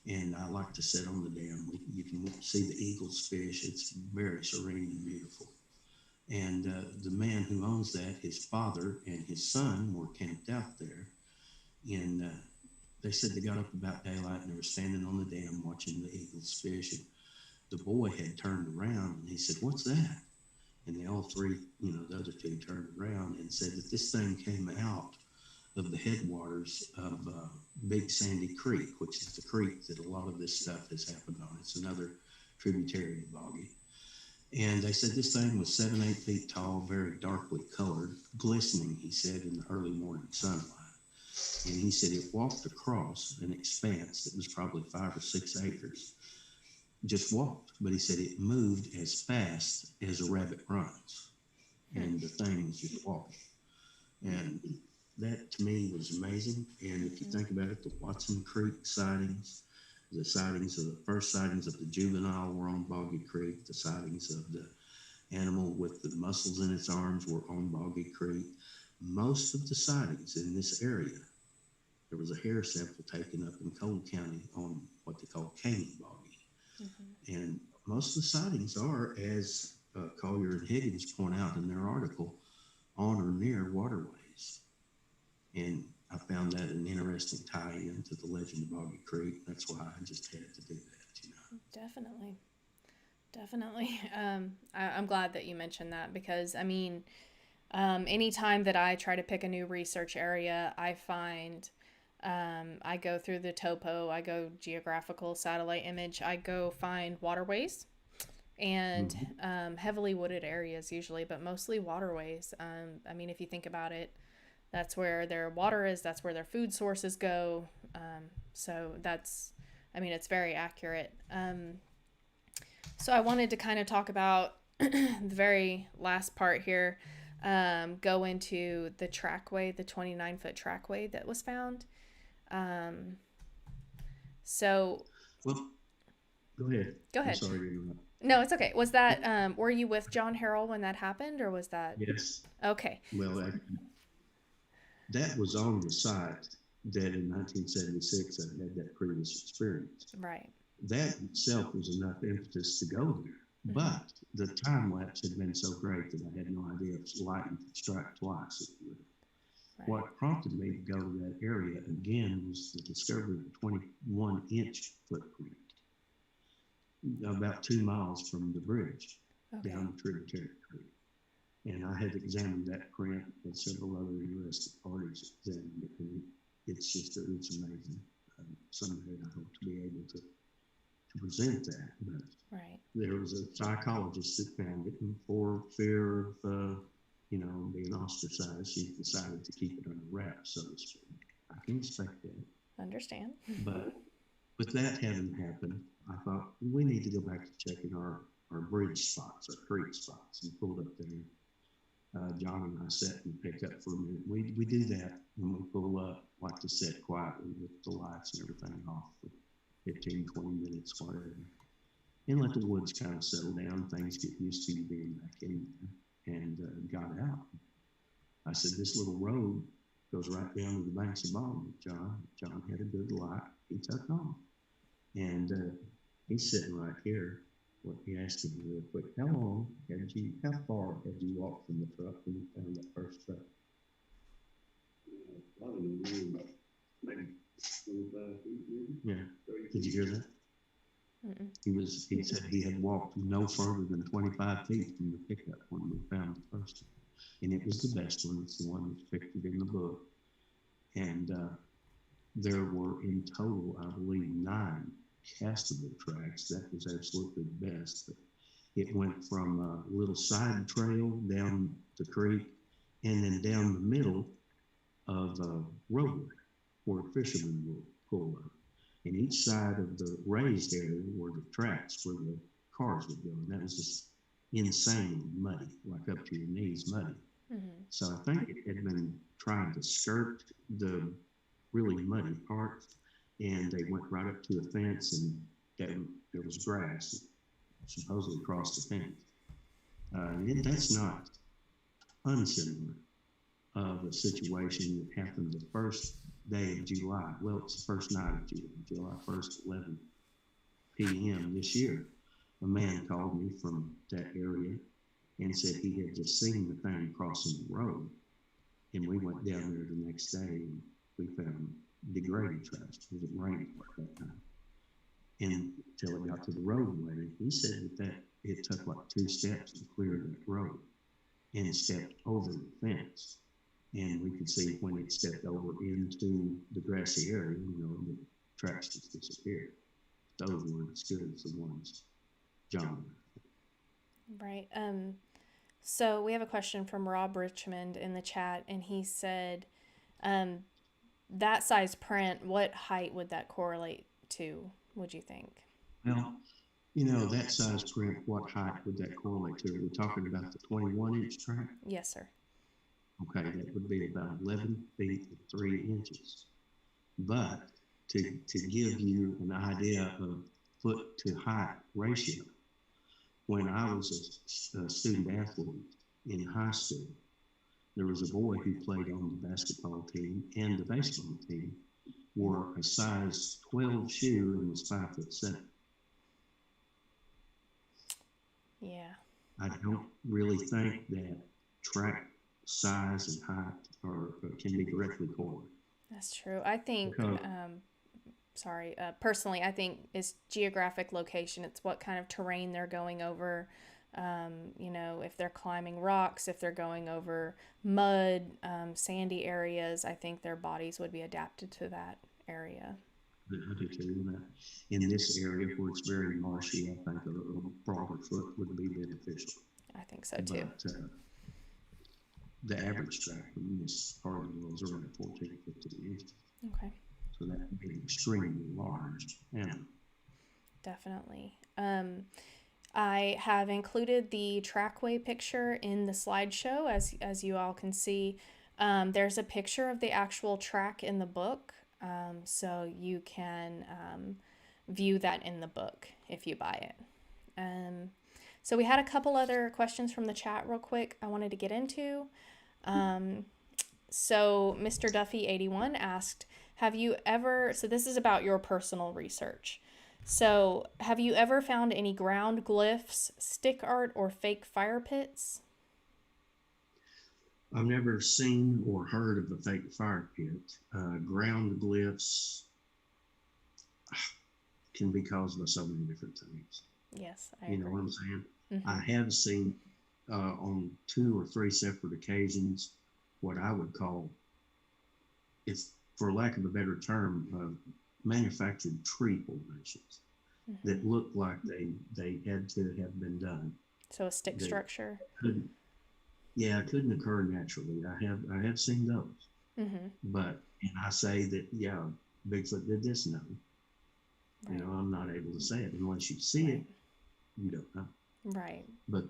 And I like to sit on the dam. You can see the eagles fish. It's very serene and beautiful. And the man who owns that, his father and his son were camped out there. And they said they got up about daylight and they were standing on the dam watching the eagles fish. And the boy had turned around and he said, "What's that?" And they all three, the other two turned around and said that this thing came out of the headwaters of Big Sandy Creek, which is the creek that a lot of this stuff has happened on. It's another tributary to Boggy. And they said this thing was 7-8 feet tall, very darkly colored, glistening, he said, in the early morning sunlight. And he said it walked across an expanse that was probably 5 or 6 acres. Just walked, but he said it moved as fast as a rabbit runs. And the thing was just walking. And that to me was amazing. And if you think about it, the Watson Creek sightings, the first sightings of the juvenile were on Boggy Creek. The sightings of the animal with the muscles in its arms were on Boggy Creek. Most of the sightings in this area, there was a hair sample taken up in Cole County on what they call Caney Boggy. And most of the sightings are, as Collier and Higgins point out in their article, on or near waterways. And I found that an interesting tie-in to the legend of Boggy Creek. That's why I just had to do that, Definitely. I'm glad that you mentioned that because, anytime that I try to pick a new research area, I find I go through the topo, I go geographical satellite image, I go find waterways and heavily wooded areas usually, but mostly waterways. If you think about it, that's where their water is, that's where their food sources go. So it's very accurate. So I wanted to kind of talk about the very last part here. go into the trackway, the 29-foot trackway that was found. So Well, go ahead. go I'm ahead. sorry to interrupt. No, it's okay. Was that, were you with John Harrell when that happened, or was that? Yes. Okay. Well, that was on the site that in 1976 I had that previous experience. Right. That itself was enough impetus to go there. But the time lapse had been so great that I had no idea if lightning could strike twice. Right. What prompted me to go to that area again was the discovery of a 21-inch footprint about 2 miles from the bridge down the tributary creek. And I had examined that print and several other interested parties examined it. And it's amazing. Someday I hope to be able to present that. But there was a psychologist that found it, and for fear of being ostracized, she decided to keep it under wraps, so to speak. I can respect that. Understand. But with that having happened, I thought we need to go back to checking our bridge spots, our creek spots, and pulled up there. John and I sat and picked up for a minute. We do that when we pull up, like to sit quietly with the lights and everything off for 15, 20 minutes, whatever. And let the woods kind of settle down. Things get used to you being back in there, and got out. I said, this little road goes right down to the banks of Boggy. John had a good light. He took off. And he's sitting right here. Well, he asked me real quick, how far had you walked from the truck when you found that first truck? Probably maybe 25 feet, maybe. Yeah. Did you hear that? He said he had walked no further than 25 feet from the pickup when we found the first one. And it was the best one. It's the one that's pictured in the book. And there were in total, I believe, 9 castable tracks. That was absolutely the best. But it went from a little side trail down the creek and then down the middle of a roadway where fishermen would pull up. And each side of the raised area were the tracks where the cars would go. And that was just insanely muddy, like up to your knees muddy. So I think it had been trying to skirt the really muddy part, and they went right up to a fence, and there was grass supposedly across the fence. That's not unsimilar of a situation that happened the first day of July. Well, it's the first night of July 1st, 11 p.m. this year. A man called me from that area and said he had just seen the thing crossing the road. And we went down there the next day and we found degraded trash. It was raining at that time. And until it got to the roadway, he said that it took like 2 steps to clear that road, and it stepped over the fence. And we could see when it stepped over into the grassy area, the tracks just disappeared. Those weren't as good as the ones John. Right. So we have a question from Rob Richmond in the chat, and he said, that size print, what height would that correlate to, would you think? Well, that size print, what height would that correlate to? Are we talking about the 21-inch track? Yes, sir. Okay, that would be about 11 feet and 3 inches. But to give you an idea of foot to height ratio, when I was a student athlete in high school, there was a boy who played on the basketball team and the baseball team, wore a size 12 shoe and was 5'7". Yeah. I don't really think that track size and height can be directly correlated. That's true. I think, personally, I think it's geographic location. It's what kind of terrain they're going over. If they're climbing rocks, if they're going over mud, sandy areas, I think their bodies would be adapted to that area. I do too. In this area where it's very marshy, I think a broader foot would be beneficial. I think so too. But the average track in this part of the world is around 14 to 15 inches. Okay. So that would be extremely large animal. Definitely. I have included the trackway picture in the slideshow, as you all can see. There's a picture of the actual track in the book, so you can view that in the book if you buy it. So we had a couple other questions from the chat real quick I wanted to get into. So Mr. Duffy81 asked, have you ever, so this is about your personal research. So have you ever found any ground glyphs, stick art, or fake fire pits? I've never seen or heard of a fake fire pit. Ground glyphs can be caused by so many different things. Yes, I You know agree. what I'm saying? Mm-hmm. I have seen on 2 or 3 separate occasions what I would call, it's for lack of a better term, manufactured tree formations Mm-hmm. that look like they had to have been done. So a stick structure. Couldn't occur naturally. I have seen those. Mm-hmm. But, and I say that, yeah, Bigfoot did this, no. Right. You know, I'm not able to say it unless you see it, you don't know. Right. But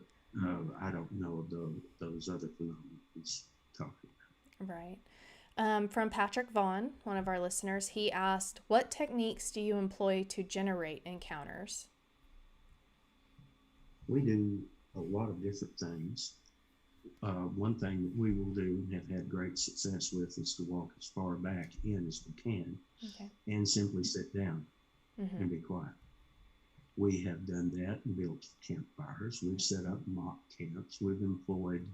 I don't know of those other phenomena he's talking about. Right. From Patrick Vaughn, one of our listeners, he asked, what techniques do you employ to generate encounters? We do a lot of different things. One thing that we will do and have had great success with is to walk as far back in as we can and simply sit down and be quiet. We have done that and built campfires. We've set up mock camps. We've employed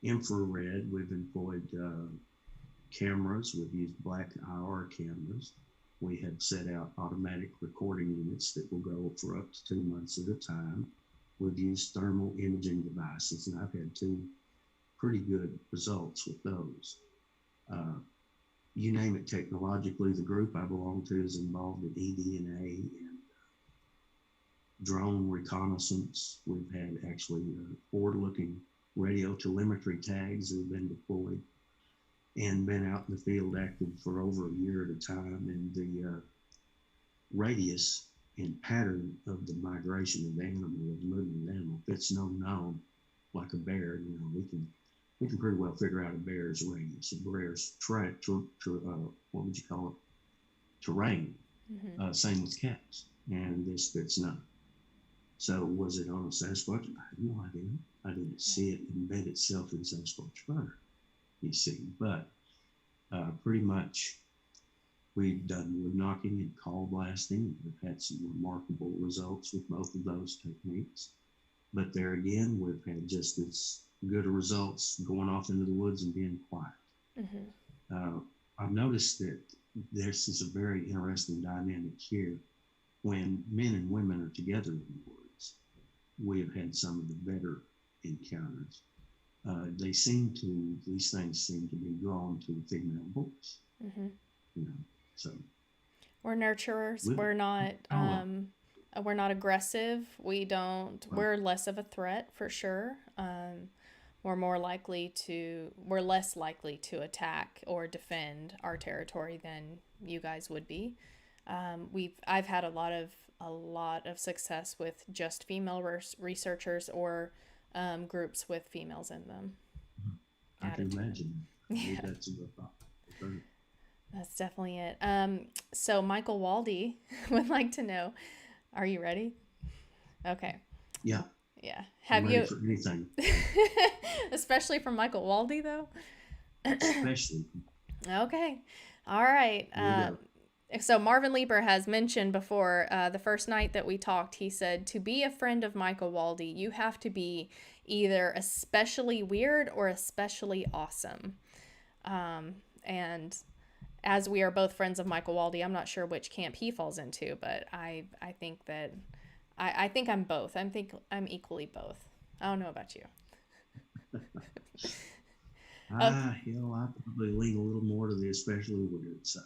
infrared. We've employed cameras. We've used black IR cameras. We have set out automatic recording units that will go for up to 2 months at a time. We've used thermal imaging devices, and I've had 2 pretty good results with those. You name it technologically, the group I belong to is involved in eDNA and drone reconnaissance. We've had actually forward-looking radio telemetry tags that have been deployed and been out in the field active for over a year at a time. And the radius and pattern of the migration of the animal, of the movement of the animal, if it's known like a bear, you know, we can pretty well figure out a bear's radius, a bear's what would you call it? Terrain. Same with cats, and this fits none. So was it on a Sasquatch? I have no idea. I didn't see it embed itself in Sasquatch fur, you see. But pretty much we've done wood knocking and call blasting. We've had some remarkable results with both of those techniques. But there again, we've had just as good results going off into the woods and being quiet. I've noticed that this is a very interesting dynamic here. When men and women are together in the woods, we have had some of the better encounters. These things seem to be drawn to female voice. You know, so we're nurturers. We're not aggressive. We're less of a threat for sure. We're less likely to attack or defend our territory than you guys would be. I've had a lot of success with just female researchers or groups with females in them. I can imagine. Yeah. That's a good thought. That's definitely it. So Michael Waldy would like to know, are you ready? Okay. Yeah. Yeah. I'm ready for anything. Especially from Michael Waldy, though? Especially. Okay. All right. So Marvin Leeper has mentioned before, the first night that we talked, he said, to be a friend of Michael Waldy, you have to be either especially weird or especially awesome. And as we are both friends of Michael Waldy, I'm not sure which camp he falls into, but I think that I think I'm both. I think I'm equally both. I don't know about you. I probably lean a little more to the especially weird side.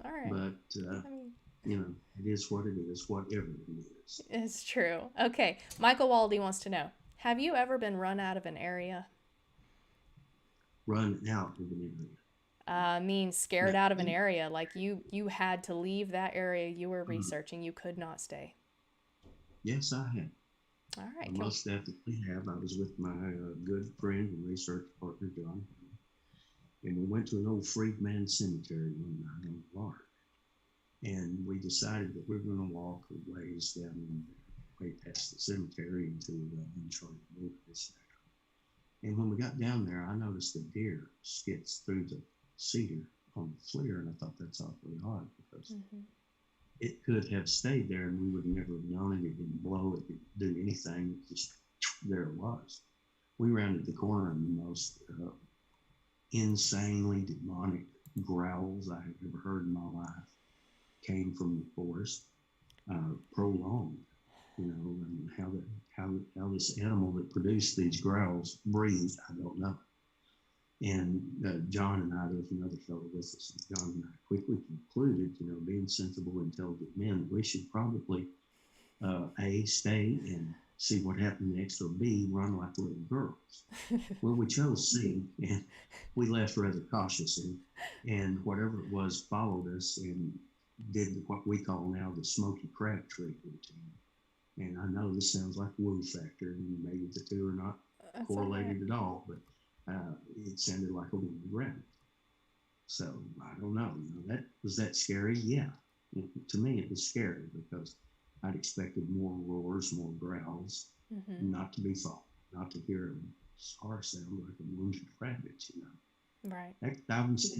All right. But, you know, it is what it is, whatever it is. It's true. Okay. Michael Waldy wants to know, have you ever been run out of an area? Run out of an area? Means scared out of an area. Like you had to leave that area you were researching. You could not stay. Yes, I have. All right. I most definitely have. I was with my good friend and research partner, John, and we went to an old freedman cemetery one night on the water. And we decided that we were going to walk a ways down way past the cemetery into the uncharted wilderness. And when we got down there, I noticed a deer skids through the cedar on the FLIR, and I thought that's awfully odd because it could have stayed there and we would never have known it. It didn't blow, it didn't do anything, it just there it was. We rounded the corner and the most insanely demonic growls I have ever heard in my life came from the forest, prolonged, you know, and how this animal that produced these growls breathed, I don't know. And John and I, there was another fellow with us, and John and I quickly concluded, you know, being sensible, intelligent men, that we should probably A, stay and see what happened next, or B, run like little girls. Well, we chose C, and we left rather cautiously, and whatever it was followed us and did what we call now the Smoky Crabtree routine. And I know this sounds like woo factor, and maybe the two are not correlated at all, but it sounded like a wounded rabbit. So I don't know. You know, that scary? Yeah. To me, it was scary because I'd expected more roars, more growls, not to be followed, not to hear a harsh sound like a wounded rabbit. You know. Right.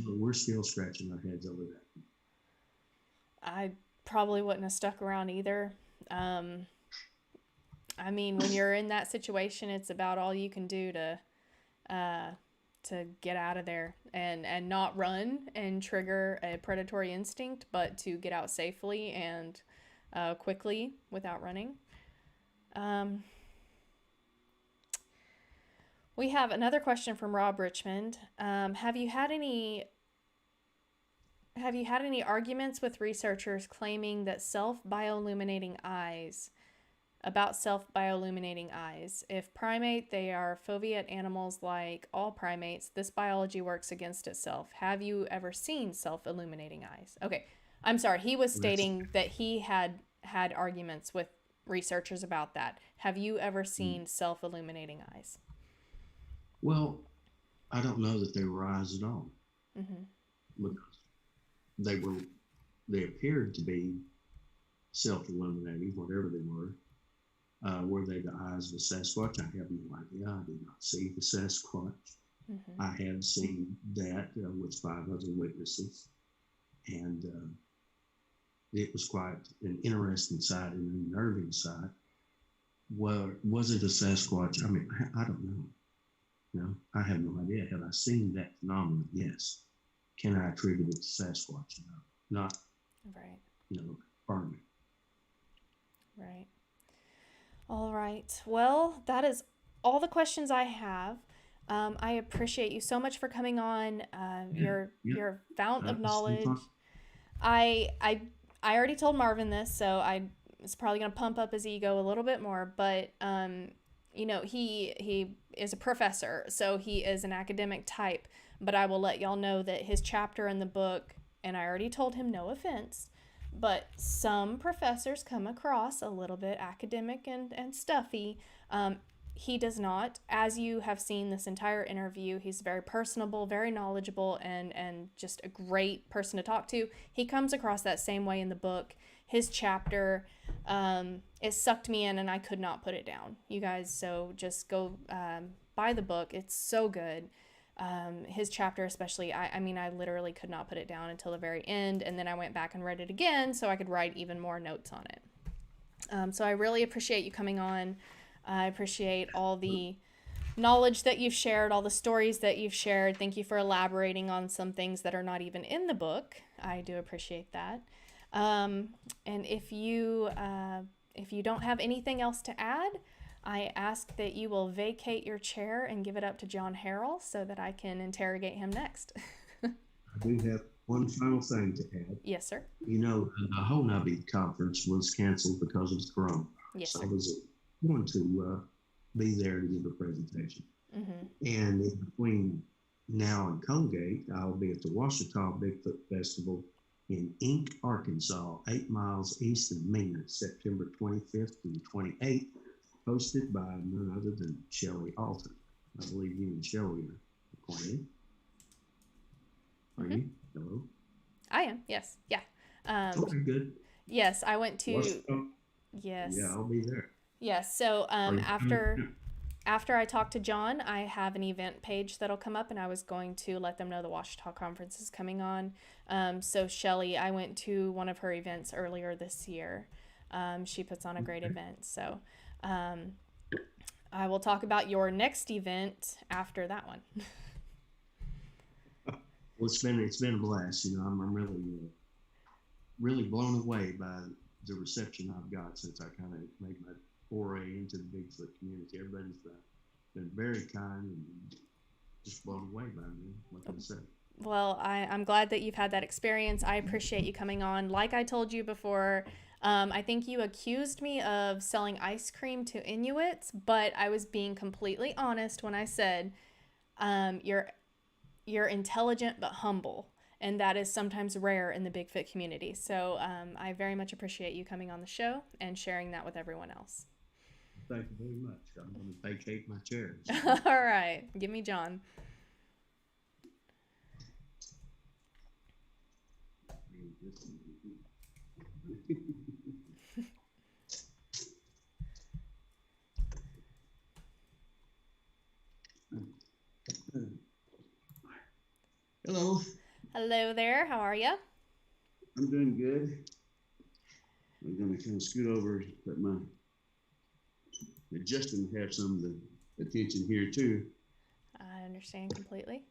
We're still scratching our heads over that. I probably wouldn't have stuck around either. I mean, when you're in that situation, it's about all you can do to get out of there and not run and trigger a predatory instinct, but to get out safely and quickly without running. We have another question from Rob Richmond. Have you had any arguments with researchers claiming that self-bioluminating eyes If primate, they are foveate animals like all primates. This biology works against itself. Have you ever seen self-illuminating eyes? Okay, I'm sorry. He was stating that he had arguments with researchers about that. Have you ever seen self-illuminating eyes? Well, I don't know that they were eyes at all. Because they appeared to be self-illuminating, whatever they were. Were they the eyes of a Sasquatch? I have no idea. I did not see the Sasquatch. I have seen that with 5 other witnesses, and it was quite an interesting sight and an unnerving sight. Well, was it a Sasquatch? I mean, I don't know. No, I have no idea. Have I seen that phenomenon? Yes. Can I attribute it to Sasquatch? No, not. Right. Farming. Right. All right. Well, that is all the questions I have. I appreciate you so much for coming on. Your fount of knowledge. I already told Marvin this, so it's probably going to pump up his ego a little bit more. But he is a professor, so he is an academic type. But I will let y'all know that his chapter in the book, and I already told him no offense, but some professors come across a little bit academic and stuffy. He does not. As you have seen this entire interview, he's very personable, very knowledgeable, and just a great person to talk to. He comes across that same way in the book. His chapter, it sucked me in and I could not put it down. You guys, so just go buy the book. It's so good. His chapter especially, I mean, I literally could not put it down until the very end, and then I went back and read it again so I could write even more notes on it. So I really appreciate you coming on. I appreciate all the knowledge that you've shared, all the stories that you've shared. Thank you for elaborating on some things that are not even in the book. I do appreciate that. And if you don't have anything else to add, I ask that you will vacate your chair and give it up to John Harrell so that I can interrogate him next. I do have one final thing to add. Yes, sir. The Honobia conference was canceled because of the coronavirus. Yes, sir. I was going to be there to give a presentation. And in between now and Colgate, I'll be at the Washita Bigfoot Festival in Ink, Arkansas, 8 miles east of Mena, September 25th to the 28th. hosted by none other than Shelley Alton. I believe you and Shelley are acquainted. Are you? Hello? I am, yes. Yeah. Okay, good. Yes, I went to, yes. Yeah, I'll be there. Yes, so Are you after coming? after I talk to John, I have an event page that'll come up, and I was going to let them know the Washita conference is coming on. So Shelly, I went to one of her events earlier this year. She puts on a great event. So I will talk about your next event after that one. Well, it's been a blast. You know, I'm really blown away by the reception I've got since I kind of made my foray into the Bigfoot community. Everybody's been very kind and just blown away by me. What can I say? Well, I'm glad that you've had that experience. I appreciate you coming on. Like I told you before, I think you accused me of selling ice cream to Inuits, but I was being completely honest when I said you're intelligent but humble, and that is sometimes rare in the Bigfoot community. So I very much appreciate you coming on the show and sharing that with everyone else. Thank you very much. I'm going to vacate my chairs. All right, give me John. Hello. Hello there. How are you? I'm doing good. I'm going to kind of scoot over, let Justin have some of the attention here too. I understand completely.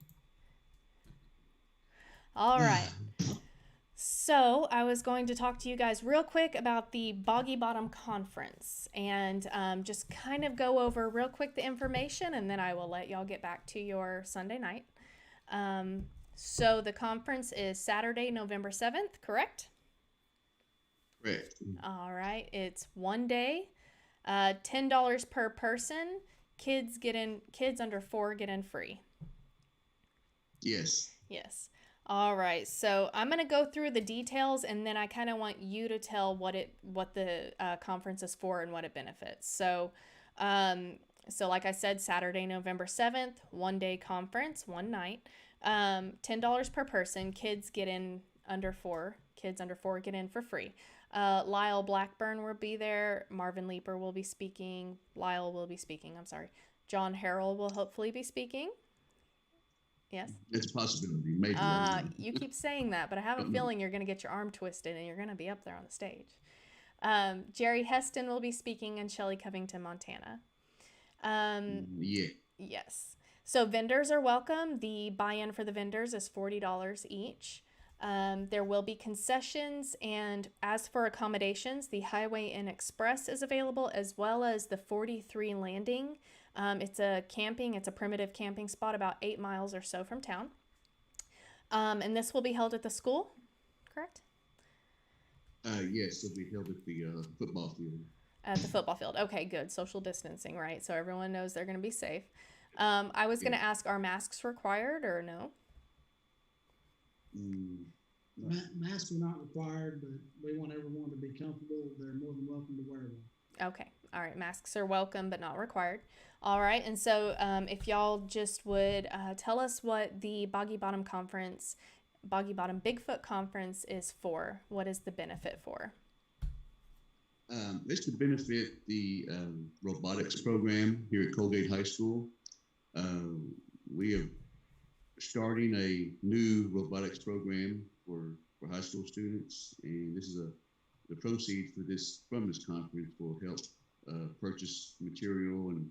All right. So I was going to talk to you guys real quick about the Boggy Bottom conference and just kind of go over real quick the information, and then I will let y'all get back to your Sunday night. So the conference is Saturday, November 7th, correct? Correct. All right. It's one day, $10 per person. Kids under 4 get in free. Yes. Yes. All right. So I'm going to go through the details, and then I kind of want you to tell what the conference is for and what it benefits. So like I said, Saturday, November 7th, one day conference, one night, $10 per person. Kids under 4 get in for free. Lyle Blackburn will be there. Marvin Leeper will be speaking. Lyle will be speaking. I'm sorry. John Harrell will hopefully be speaking. Yes? It's a possibility. Maybe. You keep saying that, but I have a feeling you're going to get your arm twisted and you're going to be up there on the stage. Jerry Heston will be speaking in Shelley Covington, Montana. Yeah. Yes. So vendors are welcome. The buy-in for the vendors is $40 each. There will be concessions, and as for accommodations, the Highway Inn Express is available, as well as the 43 Landing. It's a primitive camping spot about 8 miles or so from town. And this will be held at the school, correct? Yes, it'll be held at the football field. At the football field. Okay, good. Social distancing, right? So everyone knows they're going to be safe. I was going to ask, are masks required or no? Masks are not required, but we want everyone to be comfortable. They're more than welcome to wear one. Okay. All right. Masks are welcome, but not required. All right. And so if y'all just would tell us what the Boggy Bottom Bigfoot Conference is for. What is the benefit for? It's to benefit the robotics program here at Colgate High School. We are starting a new robotics program for high school students, and this is the proceeds from this conference will help purchase material and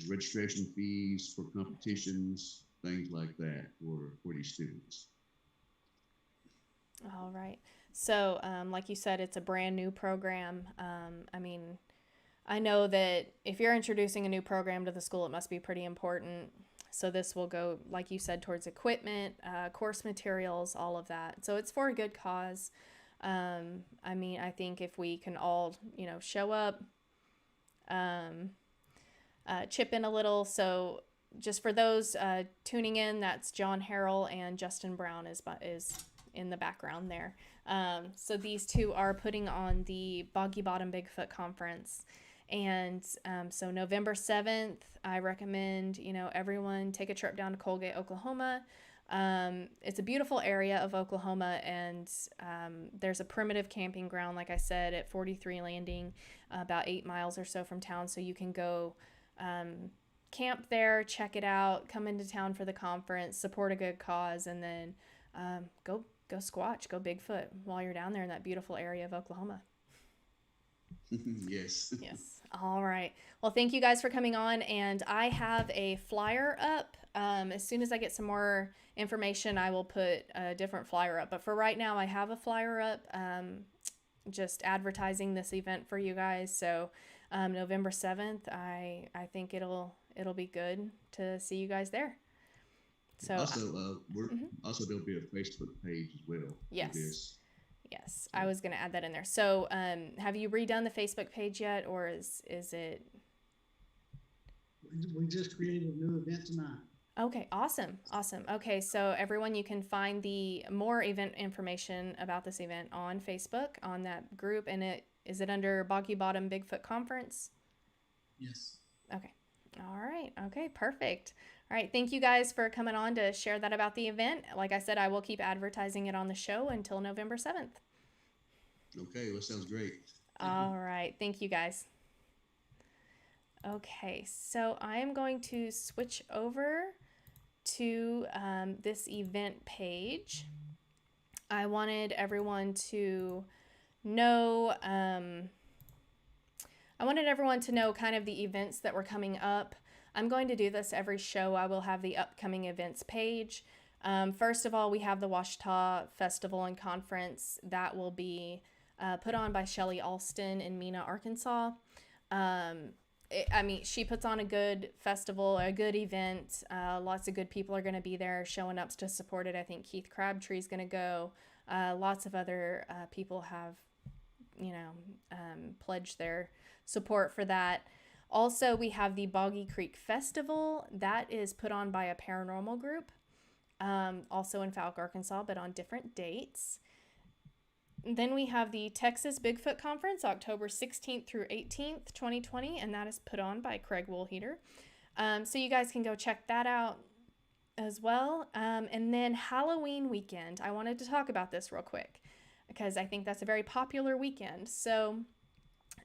registration fees for competitions, things like that for these students. All right. So, like you said, it's a brand new program. I know that if you're introducing a new program to the school, it must be pretty important. So this will go, like you said, towards equipment, course materials, all of that. So it's for a good cause. I think if we can all, show up, chip in a little. So just for those tuning in, that's John Harrell and Justin Brown is in the background there. So these two are putting on the Boggy Bottom Bigfoot Conference. And so November 7th, I recommend, everyone take a trip down to Colgate, Oklahoma. It's a beautiful area of Oklahoma, and there's a primitive camping ground, like I said, at 43 Landing, about 8 miles or so from town. So you can go camp there, check it out, come into town for the conference, support a good cause, and then go Squatch, go Bigfoot while you're down there in that beautiful area of Oklahoma. Yes. Yes. All right. Well, thank you guys for coming on, and I have a flyer up. As soon as I get some more information, I will put a different flyer up. But for right now, I have a flyer up, just advertising this event for you guys. So November 7th, I think it'll be good to see you guys there. So also, there'll be a Facebook page as well. Yes. For this. Yes, I was going to add that in there. So, have you redone the Facebook page yet, or is it? We just created a new event tonight. Okay, awesome. Okay, so everyone, you can find the more event information about this event on Facebook, on that group, and is it under Boggy Bottom Bigfoot Conference? Yes. Okay. All right. Okay, perfect. All right, thank you guys for coming on to share that about the event. Like I said, I will keep advertising it on the show until November 7th. Okay, well, sounds great. All right, thank you guys. Okay, so I am going to switch over to this event page. I wanted everyone to know kind of the events that were coming up. I'm going to do this every show. I will have the upcoming events page. First of all, we have the Ouachita Festival and Conference that will be put on by Shelly Alston in Mena, Arkansas. She puts on a good festival, a good event. Lots of good people are going to be there showing up to support it. I think Keith Crabtree's going to go. Lots of other people have, pledged their support for that. Also, we have the Boggy Creek Festival. That is put on by a paranormal group, also in Fouke, Arkansas, but on different dates. Then we have the Texas Bigfoot Conference, October 16th through 18th, 2020, and that is put on by Craig Woolheater. So you guys can go check that out as well. And then Halloween weekend. I wanted to talk about this real quick because I think that's a very popular weekend. So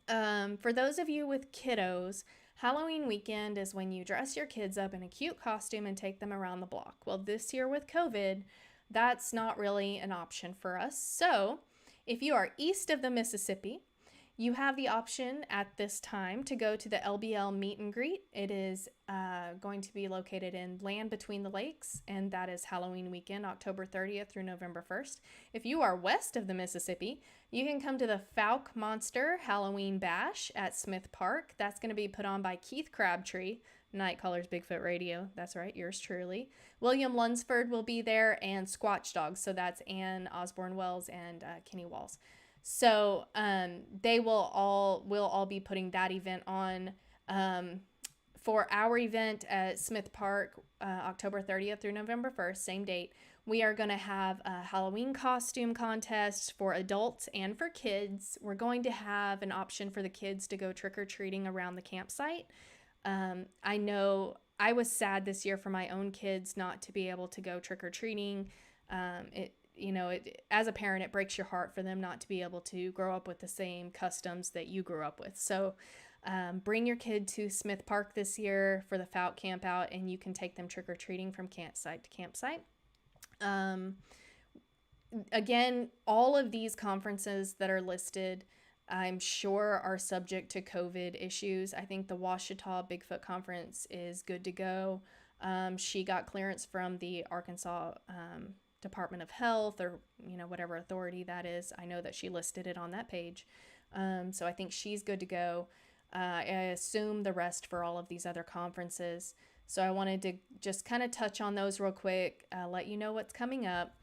for those of you with kiddos, Halloween weekend is when you dress your kids up in a cute costume and take them around the block. Well, this year with COVID, that's not really an option for us. So if you are east of the Mississippi, you have the option at this time to go to the LBL meet and greet. It is going to be located in Land Between the Lakes, and that is Halloween weekend, October 30th through November 1st. If you are west of the Mississippi, you can come to the Fouke Monster Halloween Bash at Smith Park. That's going to be put on by Keith Crabtree, Nite Callers Bigfoot Radio. That's right, yours truly. William Lunsford will be there, and Squatch Dogs. So that's Ann Osborne Wells and Kenny Walls. So they will all be putting that event on. For our event at Smith Park, October 30th through November 1st, same date, we are going to have a Halloween costume contest for adults and for kids. We're going to have an option for the kids to go trick-or-treating around the campsite. I know I was sad this year for my own kids not to be able to go trick-or-treating. As a parent, it breaks your heart for them not to be able to grow up with the same customs that you grew up with. So bring your kid to Smith Park this year for the Fouke camp out, and you can take them trick-or-treating from campsite to campsite. Again, all of these conferences that are listed, I'm sure, are subject to COVID issues. I think the Ouachita Bigfoot Conference is good to go. She got clearance from the Arkansas Department of Health, or whatever authority that is. I know that she listed it on that page. So I think she's good to go. I assume the rest for all of these other conferences. So I wanted to just kind of touch on those real quick, let you know what's coming up.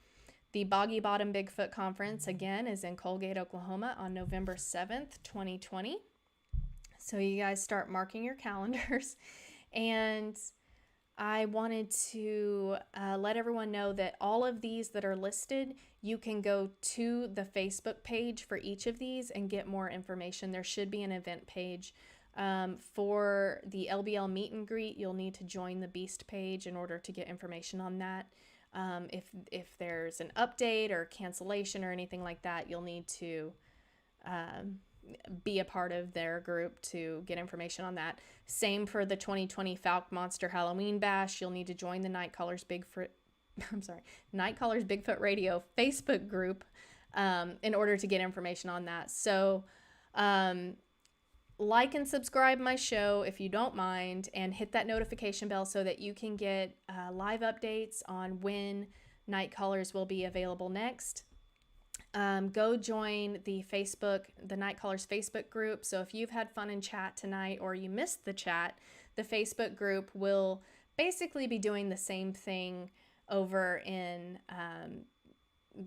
The Boggy Bottom Bigfoot Conference, again, is in Colgate, Oklahoma on November 7th, 2020. So you guys start marking your calendars. And I wanted to let everyone know that all of these that are listed, you can go to the Facebook page for each of these and get more information. There should be an event page For the LBL meet and greet, you'll need to join the Beast page in order to get information on that. If there's an update or cancellation or anything like that, you'll need to be a part of their group to get information on that. Same for the 2020 Fouke Monster Halloween Bash. You'll need to join the Nite Callers Bigfoot Radio Facebook group in order to get information on that. So like and subscribe my show if you don't mind, and hit that notification bell so that you can get live updates on when Nite Callers will be available next. Go join the Nite Callers Facebook group. So if you've had fun in chat tonight or you missed the chat, the Facebook group will basically be doing the same thing over in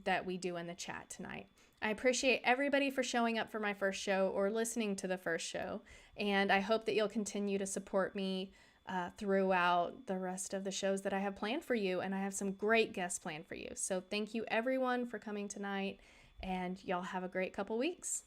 that we do in the chat tonight. I appreciate everybody for showing up for my first show or listening to the first show, and I hope that you'll continue to support me throughout the rest of the shows that I have planned for you, and I have some great guests planned for you. So thank you everyone for coming tonight, and y'all have a great couple weeks.